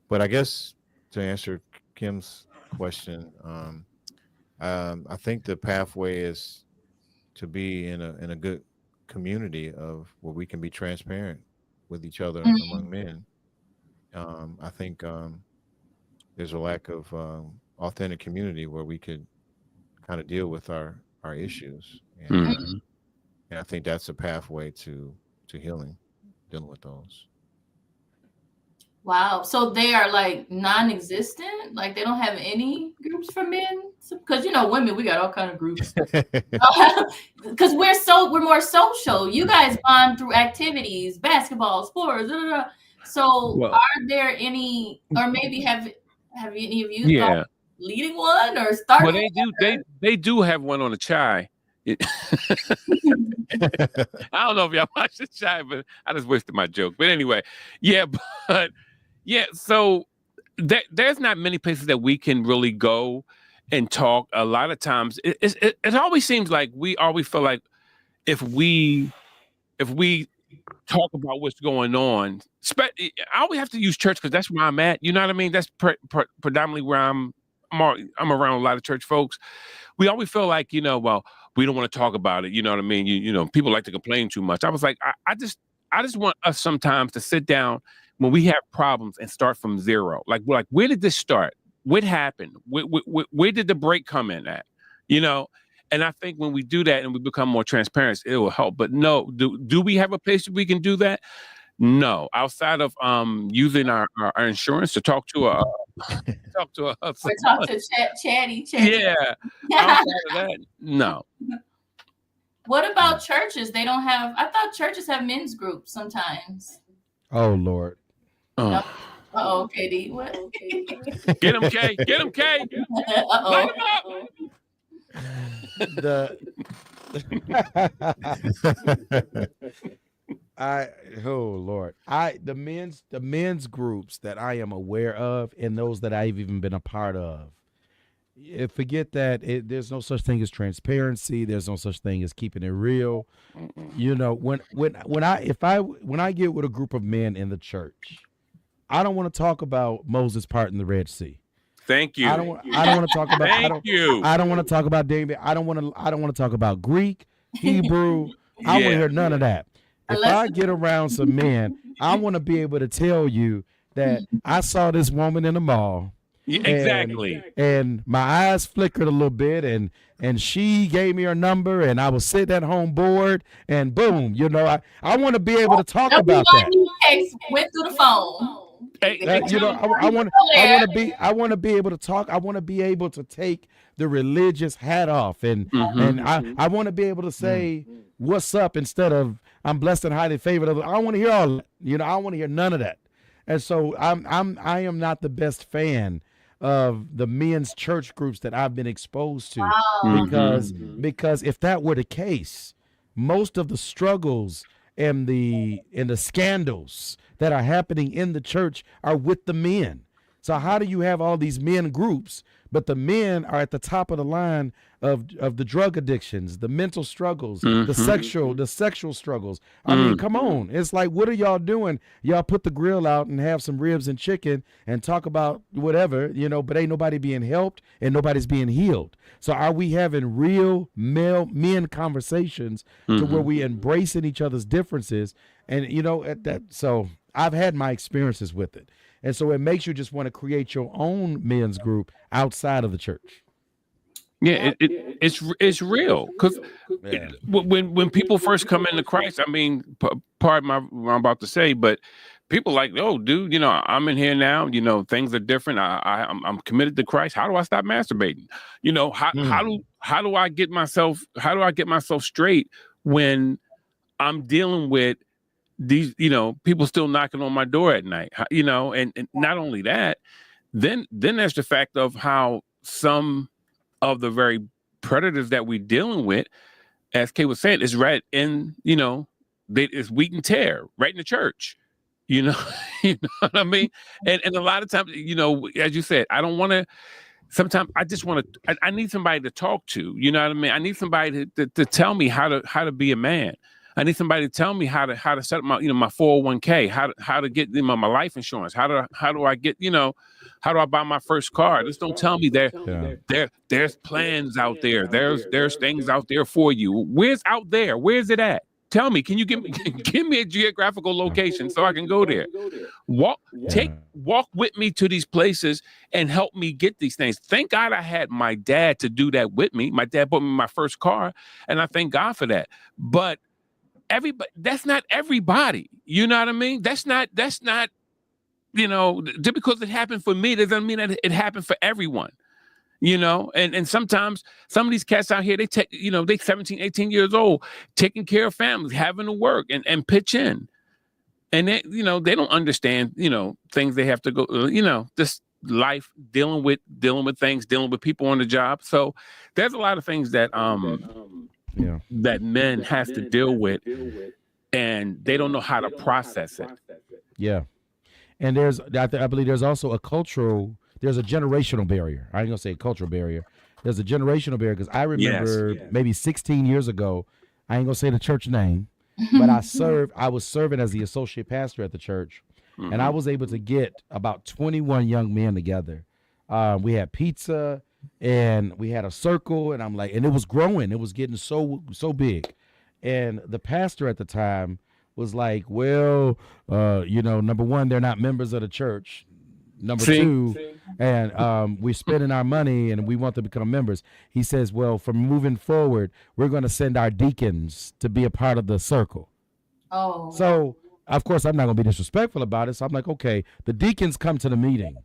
But I guess to answer Kim's question, I think the pathway is to be in a good community of where we can be transparent with each other among men. I think there's a lack of authentic community where we could kind of deal with our issues. And I think that's a pathway to healing, dealing with those. Wow. So they are non-existent? They don't have any groups for men? Because, women, we got all kind of groups. Because we're more social. You guys bond through activities, basketball, sports, blah, blah, blah. So are there any, or maybe have any of you thought leading one or starting? Well, they do have one on the Chai. I don't know if y'all watched the Chai, but I just wasted my joke. But anyway, so there's not many places that we can really go and talk. A lot of times, it always seems like we always feel like if we talk about what's going on, I always have to use church because that's where I'm at. You know what I mean? That's predominantly where I'm around a lot of church folks. We always feel like, well, we don't want to talk about it. You know what I mean? People like to complain too much. I was like, I just want us sometimes to sit down when we have problems and start from zero. We're where did this start? What happened? Where did the break come in at? And I think when we do that and we become more transparent, it will help. But no, do we have a place that we can do that? No, outside of using our insurance to talk to a Chatty. Yeah. Outside of that, no. What about churches? They don't have. I thought churches have men's groups sometimes. Oh Lord. No. Uh-oh, Katie. What? Get him, Kay. Get him, Kay. Uh-oh. Oh Lord, the men's groups that I am aware of and those that I've even been a part of. Forget that there's no such thing as transparency. There's no such thing as keeping it real. You know, when I get with a group of men in the church, I don't want to talk about Moses parting the Red Sea. Thank you. I don't want to talk about. I don't want to talk about David. I don't want to talk about Greek, Hebrew. I want to hear none of that. If I get around some men, I want to be able to tell you that I saw this woman in the mall. Exactly. And my eyes flickered a little bit, and she gave me her number, and I was sitting at home bored, and boom, you know, I want to be able to talk about that. Went through the phone. You know, I want to be able to talk. I want to be able to take the religious hat off, and I want to be able to say what's up instead of I'm blessed and highly favored. I want to hear all that. You know, I want to hear none of that. And so I am not the best fan of the men's church groups that I've been exposed to, because if that were the case, most of the struggles and the scandals that are happening in the church are with the men. So how do you have all these men groups, but the men are at the top of the line of the drug addictions, the mental struggles, the sexual struggles? I mean, come on. It's like, what are y'all doing? Y'all put the grill out and have some ribs and chicken and talk about whatever, you know, but ain't nobody being helped and nobody's being healed. So are we having real men conversations to where we embracing each other's differences? And, you know, so I've had my experiences with it. And so it makes you just want to create your own men's group outside of the church. Yeah, it's real, because when people first come into Christ, I mean, pardon what I'm about to say, but people like, oh, dude, you know, I'm in here now. You know, things are different. I'm committed to Christ. How do I stop masturbating? You know, how do I get myself straight when I'm dealing with these, you know, people still knocking on my door at night, you know, and not only that, then there's the fact of how some of the very predators that we're dealing with, as Kay was saying, is right in, you know, it's wheat and tear right in the church, you know, you know what I mean? And a lot of times, you know, as you said, I don't want to, sometimes I just want to, I need somebody to talk to, you know what I mean? I need somebody to tell me how to be a man. I need somebody to tell me how to set up my, you know, my 401k, how to get, you know, my life insurance, how do I get, you know, how do I buy my first car? Just don't tell me there's plans out there. There's things out there for you. Where's out there? Where's it at? Tell me, can you give me a geographical location so I can go there? Walk with me to these places and help me get these things. Thank God I had my dad to do that with me. My dad bought me my first car, and I thank God for that. But everybody, that's not everybody. You know what I mean? That's not, you know, just because it happened for me doesn't mean that it happened for everyone. You know, and sometimes some of these cats out here, they take, you know, they 17, 18 years old, taking care of families, having to work and pitch in. And they, you know, they don't understand, you know, things they have to go, you know, this life, dealing with things, dealing with people on the job. So there's a lot of things that that men have to deal with, and they don't know how to process it. Yeah. And I believe there's also there's a generational barrier. I ain't gonna say a cultural barrier. There's a generational barrier, because I remember maybe 16 years ago, I ain't gonna say the church name, but I was serving as the associate pastor at the church, and I was able to get about 21 young men together. We had pizza, and we had a circle, and I'm like, and it was growing. It was getting so big. And the pastor at the time was like, well, you know, number one, they're not members of the church. Number two, and we're spending our money and we want to become members. He says, well, from moving forward, we're going to send our deacons to be a part of the circle. Oh. So, of course, I'm not going to be disrespectful about it. So I'm like, okay, the deacons come to the meeting,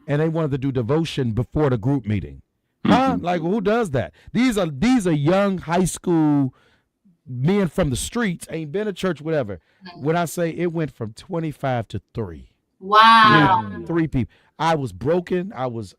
and they wanted to do devotion before the group meeting. Huh? Like, who does that? These are young high school men from the streets, ain't been to church, whatever. When I say it went from 25 to 3. Wow. Three people. I was broken. I was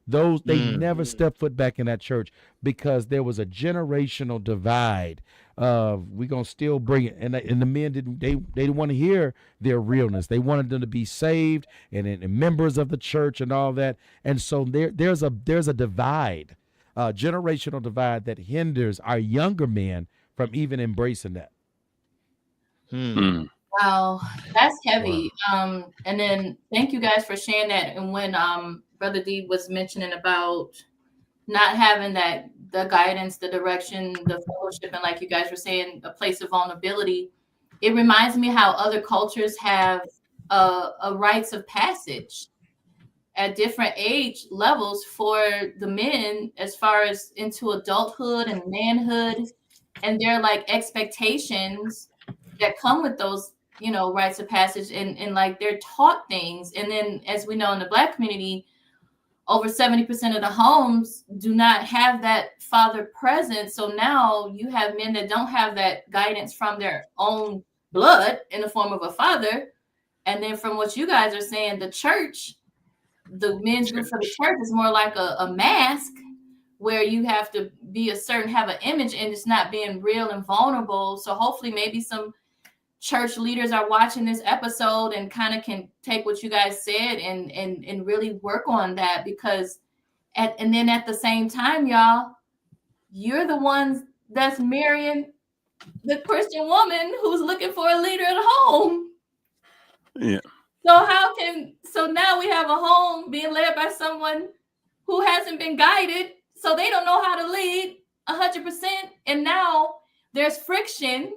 those they never stepped foot back in that church because there was a generational divide of we gonna still bring it. And the men didn't want to hear their realness. They wanted them to be saved and members of the church and all that. And so there's a divide, generational divide that hinders our younger men from even embracing that. Wow, that's heavy. And then thank you guys for sharing that. And when Brother D was mentioning about not having the guidance, the direction, the fellowship, and like you guys were saying, a place of vulnerability, it reminds me how other cultures have a rites of passage at different age levels for the men as far as into adulthood and manhood. And there are like expectations that come with those, rites of passage, and like they're taught things. And then as we know in the Black community, over 70% of the homes do not have that father present. So now you have men that don't have that guidance from their own blood in the form of a father. And then from what you guys are saying, the church, the men's group for the church is more like a mask where you have to be have an image, and it's not being real and vulnerable. So hopefully maybe some church leaders are watching this episode and kind of can take what you guys said and really work on that, because and then at the same time, y'all, you're the ones that's marrying the Christian woman who's looking for a leader at home. Yeah. So now we have a home being led by someone who hasn't been guided, so they don't know how to lead 100%. And now there's friction.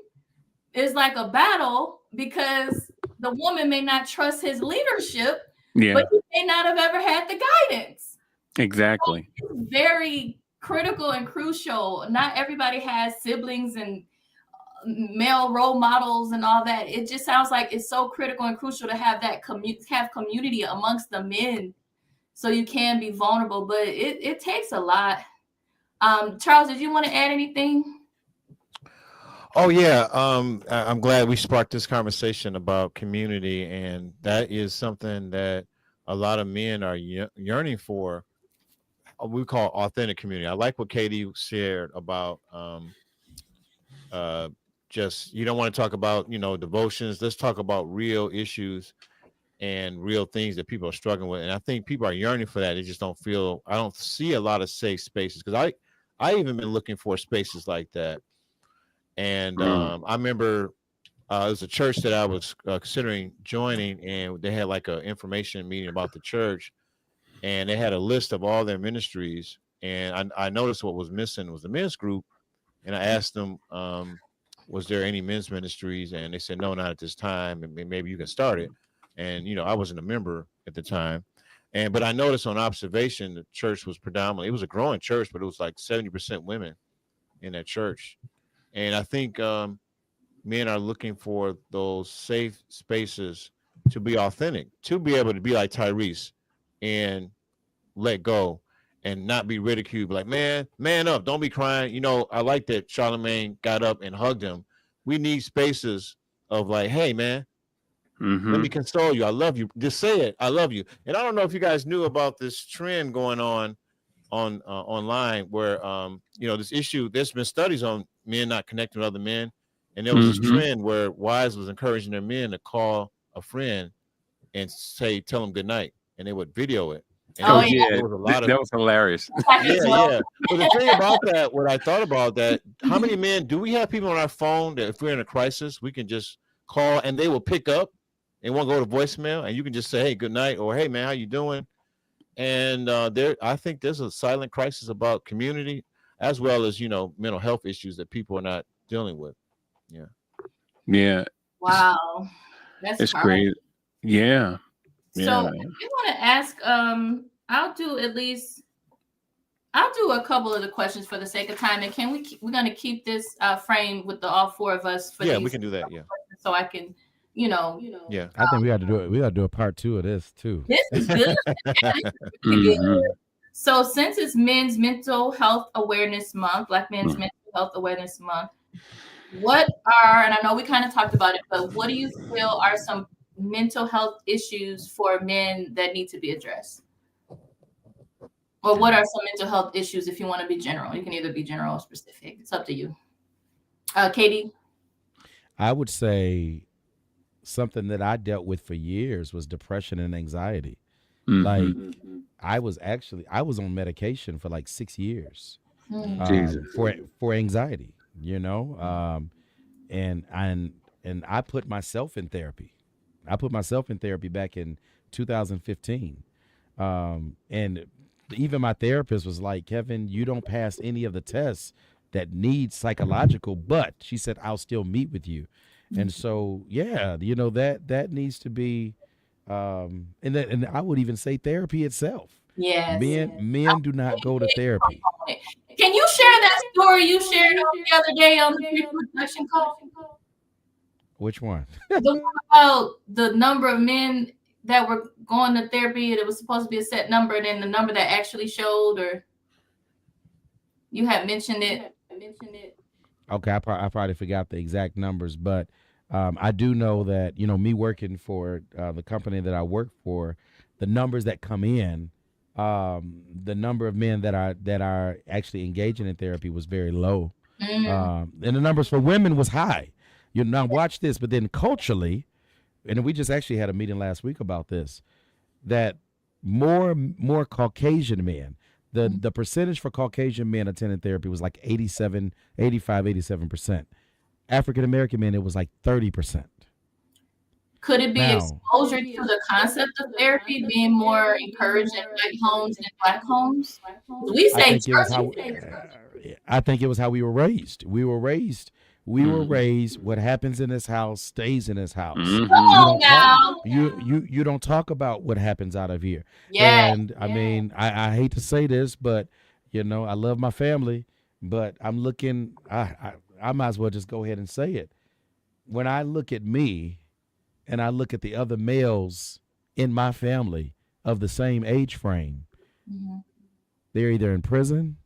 It's like a battle because the woman may not trust his leadership, but he may not have ever had the guidance. Exactly. So it's very critical and crucial. Not everybody has siblings and male role models and all that. It just sounds like it's so critical and crucial to have that community amongst the men, so you can be vulnerable. But it takes a lot. Charles, did you want to add anything? Oh yeah, I'm glad we sparked this conversation about community, and that is something that a lot of men are yearning for. We call authentic community. I like what Katie shared about just you don't want to talk about devotions. Let's talk about real issues and real things that people are struggling with, and I think people are yearning for that. They just don't feel. I don't see a lot of safe spaces, because I even been looking for spaces like that. And I remember it was a church that I was considering joining, and they had like an information meeting about the church, and they had a list of all their ministries. And I noticed what was missing was the men's group. And I asked them, was there any men's ministries? And they said, no, not at this time. And maybe you can start it. And, I wasn't a member at the time. But I noticed on observation, the church was predominantly, it was a growing church, but it was like 70% women in that church. And I think men are looking for those safe spaces to be authentic, to be able to be like Tyrese and let go and not be ridiculed. Like, man up, don't be crying. I like that Charlamagne got up and hugged him. We need spaces of like, hey, man, let me console you. I love you. Just say it. I love you. And I don't know if you guys knew about this trend going on online where, this issue, there's been studies on men not connecting with other men. And there was this trend where wives was encouraging their men to call a friend and tell them good night, and they would video it. And there was a lot of, that was hilarious. Yeah. But the thing about that, what I thought about that, how many men do we have people on our phone that if we're in a crisis, we can just call and they will pick up and won't go to voicemail, and you can just say, hey, good night, or hey, man, how you doing? And I think there's a silent crisis about community, as well as mental health issues that people are not dealing with. Yeah. Wow, that's great. Yeah. So I want to ask. I'll do a couple of the questions for the sake of time, and we're going to keep this frame with all four of us. We can do that. Yeah. So I can. Yeah, I think we got to do it. We got to do a part 2 of this too. This is good. So since it's Men's Mental Health Awareness Month, Black Men's Mental Health Awareness Month, what are, and I know we kind of talked about it, but what do you feel are some mental health issues for men that need to be addressed? Or what are some mental health issues if you want to be general? You can either be general or specific. It's up to you. Katie? I would say something that I dealt with for years was depression and anxiety. Mhm. Like I was on medication for like 6 years Jesus. for anxiety, you know, and I put myself in therapy. I put myself in therapy back in 2015, and even my therapist was like, Kevin, you don't pass any of the tests that need psychological, but she said, I'll still meet with you. And so, yeah, you know, that needs to be, and I would even say therapy itself. Yes. Men do not go to therapy. Can you share that story you shared the other day on the pre-production call? Which one? The one about the number of men that were going to therapy, and it was supposed to be a set number, and then the number that actually showed, or you had mentioned it. Okay, I probably forgot the exact numbers, but I do know that, you know, me working for the company that I work for, the numbers that come in, the number of men that are actually engaging in therapy was very low, and the numbers for women was high. You know, now watch this, but then culturally, and we just actually had a meeting last week about this, that more Caucasian men, the percentage for Caucasian men attending therapy was like 87%. African American men, it was like 30%. Could it be Now, exposure to the concept of therapy being more encouraged in white homes than black homes? We say I think it was how we were raised. What happens in this house stays in this house. You don't talk about what happens out of here. And I mean, I hate to say this, but you know, I love my family, but I'm looking, I might as well just go ahead and say it. When I look at me and I look at the other males in my family of the same age frame, they're either in prison,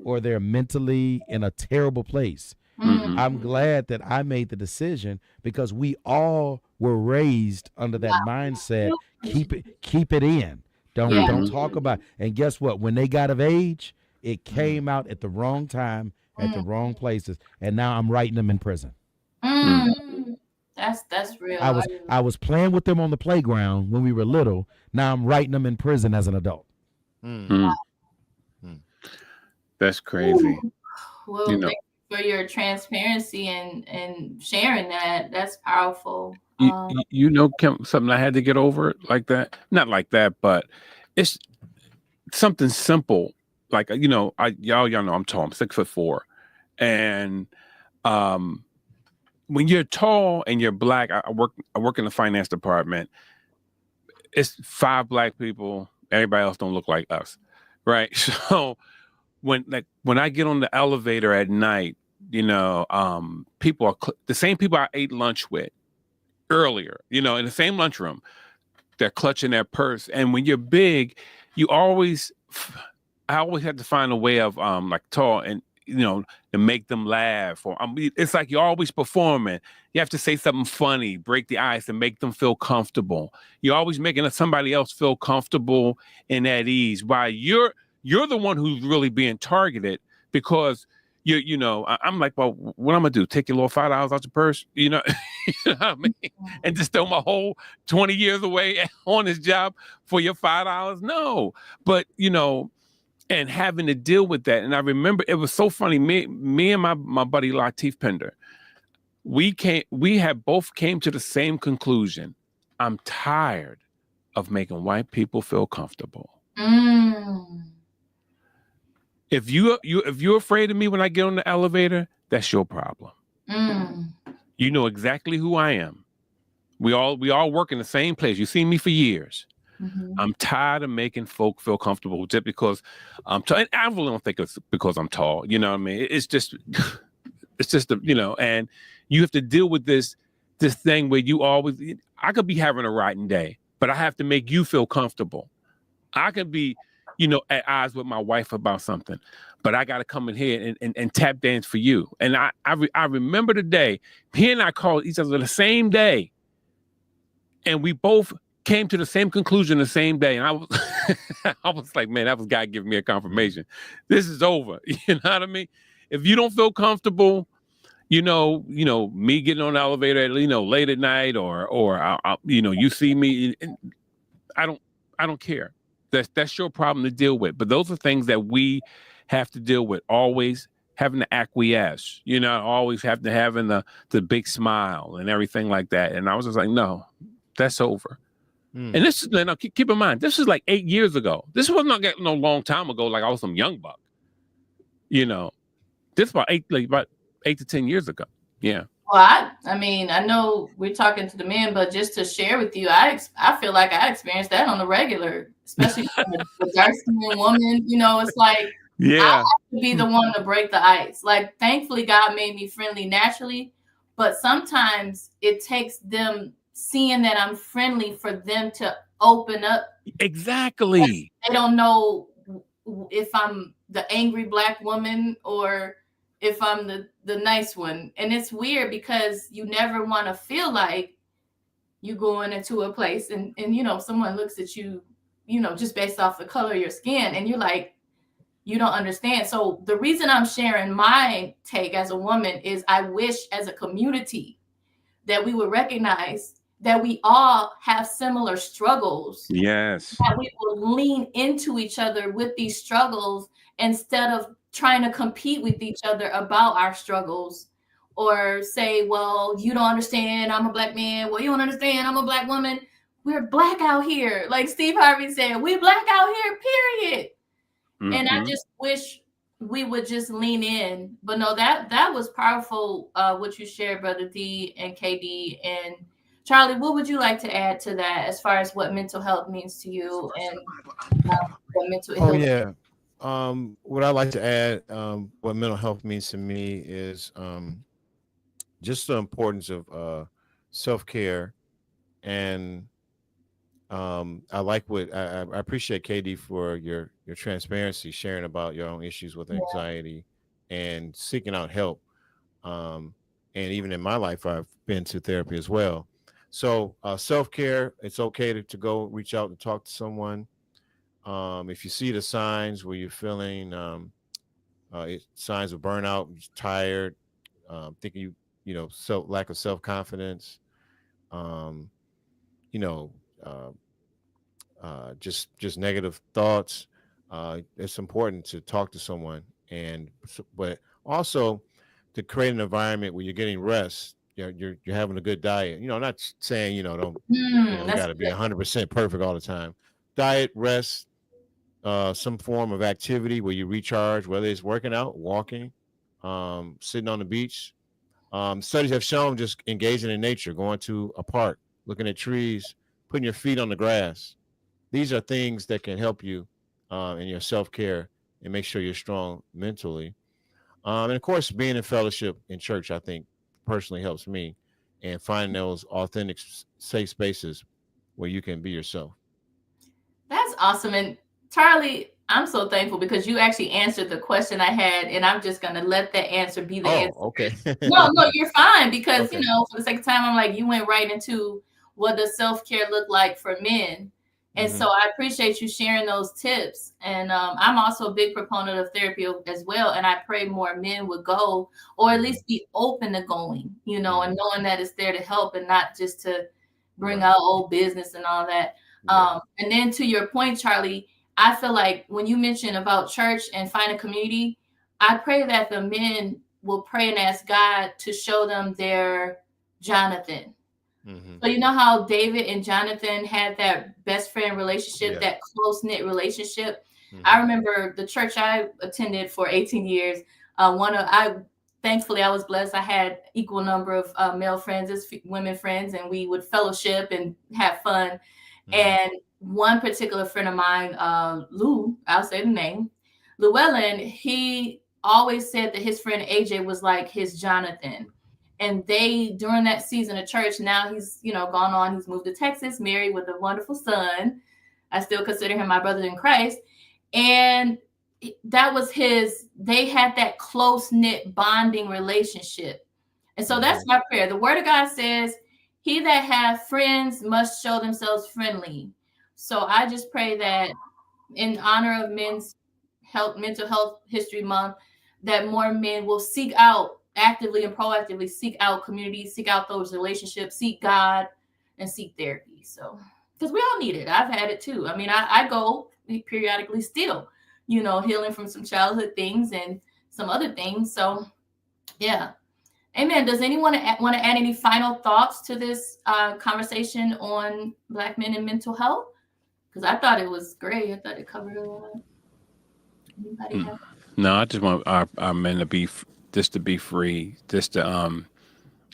or they're mentally in a terrible place. I'm glad that I made the decision because we all were raised under that mindset. Keep it in. Don't talk about it. And guess what? When they got of age, it came out at the wrong time, at the wrong places, and now I'm writing them in prison. That's real. I was playing with them on the playground when we were little. Now I'm writing them in prison as an adult. That's crazy. Well, you know, thank you for your transparency and sharing that. That's powerful. You know, Kim, something I had to get over like that. Not like that, but it's something simple. Like, you know, y'all know I'm tall. I'm 6'4", and when you're tall and you're black, I work in the finance department. It's 5 black people. Everybody else don't look like us, right? So when I get on the elevator at night, you know, people are the same people I ate lunch with earlier, you know, in the same lunchroom. They're clutching their purse, and when you're big, I always have to find a way of like tall and, you know, to make them laugh, or it's like you're always performing. You have to say something funny, break the ice, and make them feel comfortable. You're always making somebody else feel comfortable and at ease. While you're the one who's really being targeted because you know. I'm like, well, what I'm gonna do? Take your little $5 out your purse, you know, you know what I mean? And just throw my whole 20 years away on this job for your $5? No, but you know. And having to deal with that. And I remember it was so funny. Me and my buddy Latif Pender, we both came to the same conclusion. I'm tired of making white people feel comfortable. If you're afraid of me when I get on the elevator, that's your problem. You know exactly who I am. We all work in the same place. You've seen me for years. I'm tired of making folk feel comfortable just because I'm tall. And I really don't think it's because I'm tall. You know what I mean? It's just you know, and you have to deal with this thing where I could be having a rotten day, but I have to make you feel comfortable. I could be, you know, at odds with my wife about something, but I got to come in here and tap dance for you. And I remember the day he and I called each other the same day. and we both came to the same conclusion the same day. And I was, I was like, man, that was God giving me a confirmation. This is over. You know what I mean? If you don't feel comfortable, me getting on the elevator, late at night, or you see me, and I don't care. That's your problem to deal with. But those are things that we have to deal with. Always having to acquiesce, always have to having the big smile and everything like that. And I was just like, no, that's over. And this is, keep in mind, this is like 8 years ago. This was not no long time ago. Like I was some young buck, this about 8 to 10 years ago. Yeah. Well, I mean, I know we're talking to the men, but just to share with you, I feel like I experienced that on the regular, especially the dark-skinned woman. It's like, I have to be the one to break the ice. Like, thankfully, God made me friendly naturally, but sometimes it takes them seeing that I'm friendly for them to open up. Exactly. They don't know if I'm the angry Black woman or if I'm the nice one. And it's weird because you never want to feel like you going into a place and someone looks at you, just based off the color of your skin, and you're like, you don't understand. So the reason I'm sharing my take as a woman is I wish as a community that we would recognize that we all have similar struggles. Yes. That we will lean into each other with these struggles instead of trying to compete with each other about our struggles, or say, well, you don't understand, I'm a Black man. Well, you don't understand, I'm a Black woman. We're Black out here. Like Steve Harvey said, we Black out here, period. Mm-hmm. And I just wish we would just lean in. But no, that was powerful, what you shared, Brother D and KD. And Charlie, what would you like to add to that as far as what mental health means to you and what mental health? Oh, yeah. What I like to add, what mental health means to me is just the importance of self-care. And I like what I appreciate, KD, for your transparency, sharing about your own issues with anxiety and seeking out help. And even in my life, I've been to therapy as well. So self-care, it's okay to go reach out and talk to someone. If you see the signs where you're feeling signs of burnout, tired, thinking lack of self-confidence, just negative thoughts, it's important to talk to someone, but also to create an environment where you're getting rest. You're having a good diet. Not saying you got to be 100% perfect all the time. Diet, rest, some form of activity where you recharge, whether it's working out, walking, sitting on the beach. Studies have shown just engaging in nature, going to a park, looking at trees, putting your feet on the grass. These are things that can help you in your self-care and make sure you're strong mentally. And of course, being in fellowship in church, I think personally helps me, and finding those authentic, safe spaces where you can be yourself. That's awesome. And Charlie, I'm so thankful because you actually answered the question I had, and I'm just going to let that answer be the answer. Okay. No, you're fine because, for the sake of time, I'm like, you went right into what does self-care look like for men. And so I appreciate you sharing those tips. And I'm also a big proponent of therapy as well. And I pray more men would go, or at least be open to going, and knowing that it's there to help and not just to bring out old business and all that. And then to your point, Charlie, I feel like when you mentioned about church and finding community, I pray that the men will pray and ask God to show them their Jonathan. So you know how David and Jonathan had that best friend relationship, that close-knit relationship? I remember the church I attended for 18 years. Thankfully, I was blessed. I had equal number of male friends as women friends, and we would fellowship and have fun. And one particular friend of mine, Lou, I'll say the name, Llewellyn, he always said that his friend AJ was like his Jonathan. And during that season of church, now he's, gone on, he's moved to Texas, married with a wonderful son. I still consider him my brother in Christ. And that was they had that close-knit bonding relationship. And so that's my prayer. The word of God says he that hath friends must show themselves friendly. So I just pray that in honor of mental health history month, that more men will seek out actively and proactively seek out communities, seek out those relationships, seek God, and seek therapy. So, because we all need it. I've had it too. I mean, I go periodically still, healing from some childhood things and some other things. So, yeah. Amen. Does anyone want to add any final thoughts to this conversation on Black men and mental health? Because I thought it was great. I thought it covered a lot. Anybody have? No, I just want our men to be free. Just to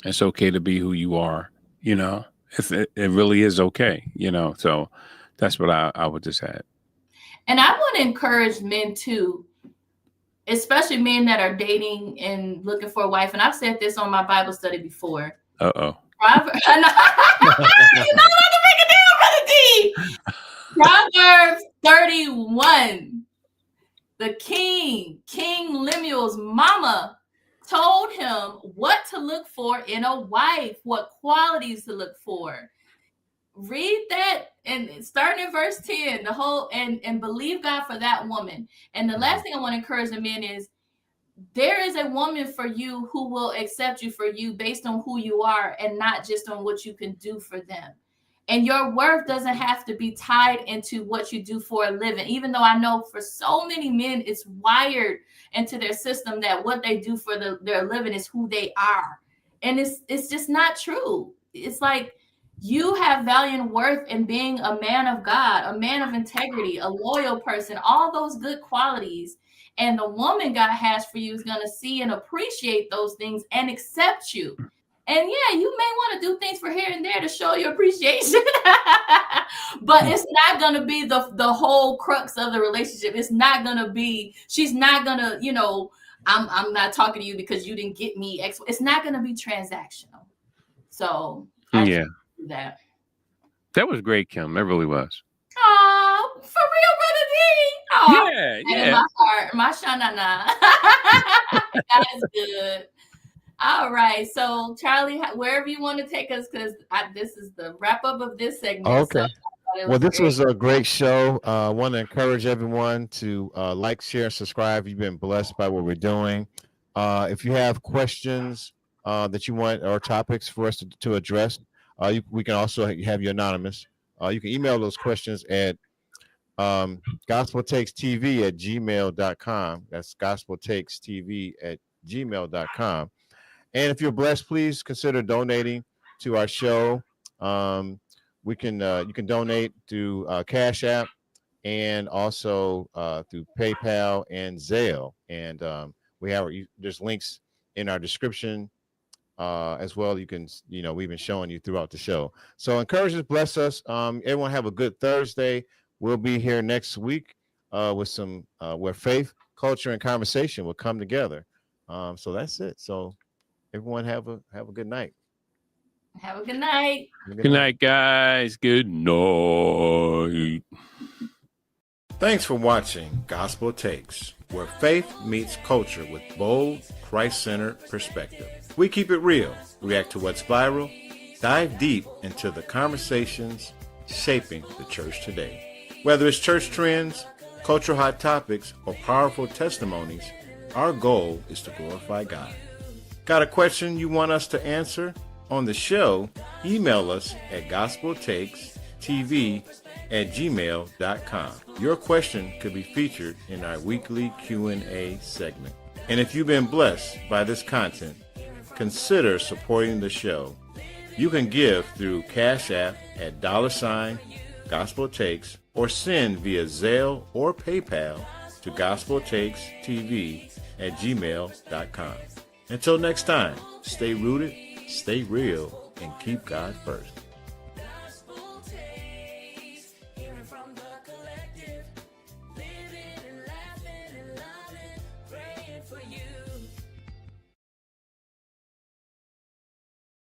it's okay to be who you are. It really is okay. So that's what I would just add. And I want to encourage men too, especially men that are dating and looking for a wife. And I've said this on my Bible study before. Uh-oh. You know what to make a deal, Brother D. Proverbs 31. The King Lemuel's mama told him what to look for in a wife, what qualities to look for. Read that and starting in verse 10, the whole and believe God for that woman. And the last thing I want to encourage the men is there is a woman for you who will accept you for you based on who you are and not just on what you can do for them. And your worth doesn't have to be tied into what you do for a living, even though I know for so many men, it's wired into their system that what they do for their living is who they are. And it's just not true. It's like you have value and worth in being a man of God, a man of integrity, a loyal person, all those good qualities. And the woman God has for you is going to see and appreciate those things and accept you. And yeah, you may want to do things for here and there to show your appreciation, but it's not going to be the whole crux of the relationship. It's not going to be, she's not going to, I'm not talking to you because you didn't get me. It's not going to be transactional. So yeah, do that. That was great, Kim. That really was. Oh, for real, Brother D. Yeah. In my heart, my shanana. That is good. All right, so Charlie, wherever you want to take us, because this is the wrap up of this segment. Okay. So well, this was a great show. I want to encourage everyone to like, share, subscribe. You've been blessed by what we're doing. If you have questions that you want or topics for us to address, we can also have you anonymous. You can email those questions at gospeltakestv@gmail.com. That's gospeltakestv@gmail.com. And if you're blessed, please consider donating to our show. You can donate through Cash App and also through PayPal and Zelle. And there's links in our description as well. You can, we've been showing you throughout the show. So encourage us, bless us. Everyone have a good Thursday. We'll be here next week with some where faith, culture, and conversation will come together. So that's it. So everyone have a good night. Have a good night. Good night, guys. Good night. Thanks for watching Gospel Takes, where faith meets culture with bold, Christ-centered perspective. We keep it real, react to what's viral, dive deep into the conversations shaping the church today. Whether it's church trends, cultural hot topics, or powerful testimonies, our goal is to glorify God. Got a question you want us to answer on the show? Email us at gospeltakestv@gmail.com. Your question could be featured in our weekly Q&A segment. And if you've been blessed by this content, consider supporting the show. You can give through Cash App at $Gospel Takes or send via Zelle or PayPal to gospeltakestv@gmail.com. Until next time, stay rooted, stay real, and keep God first.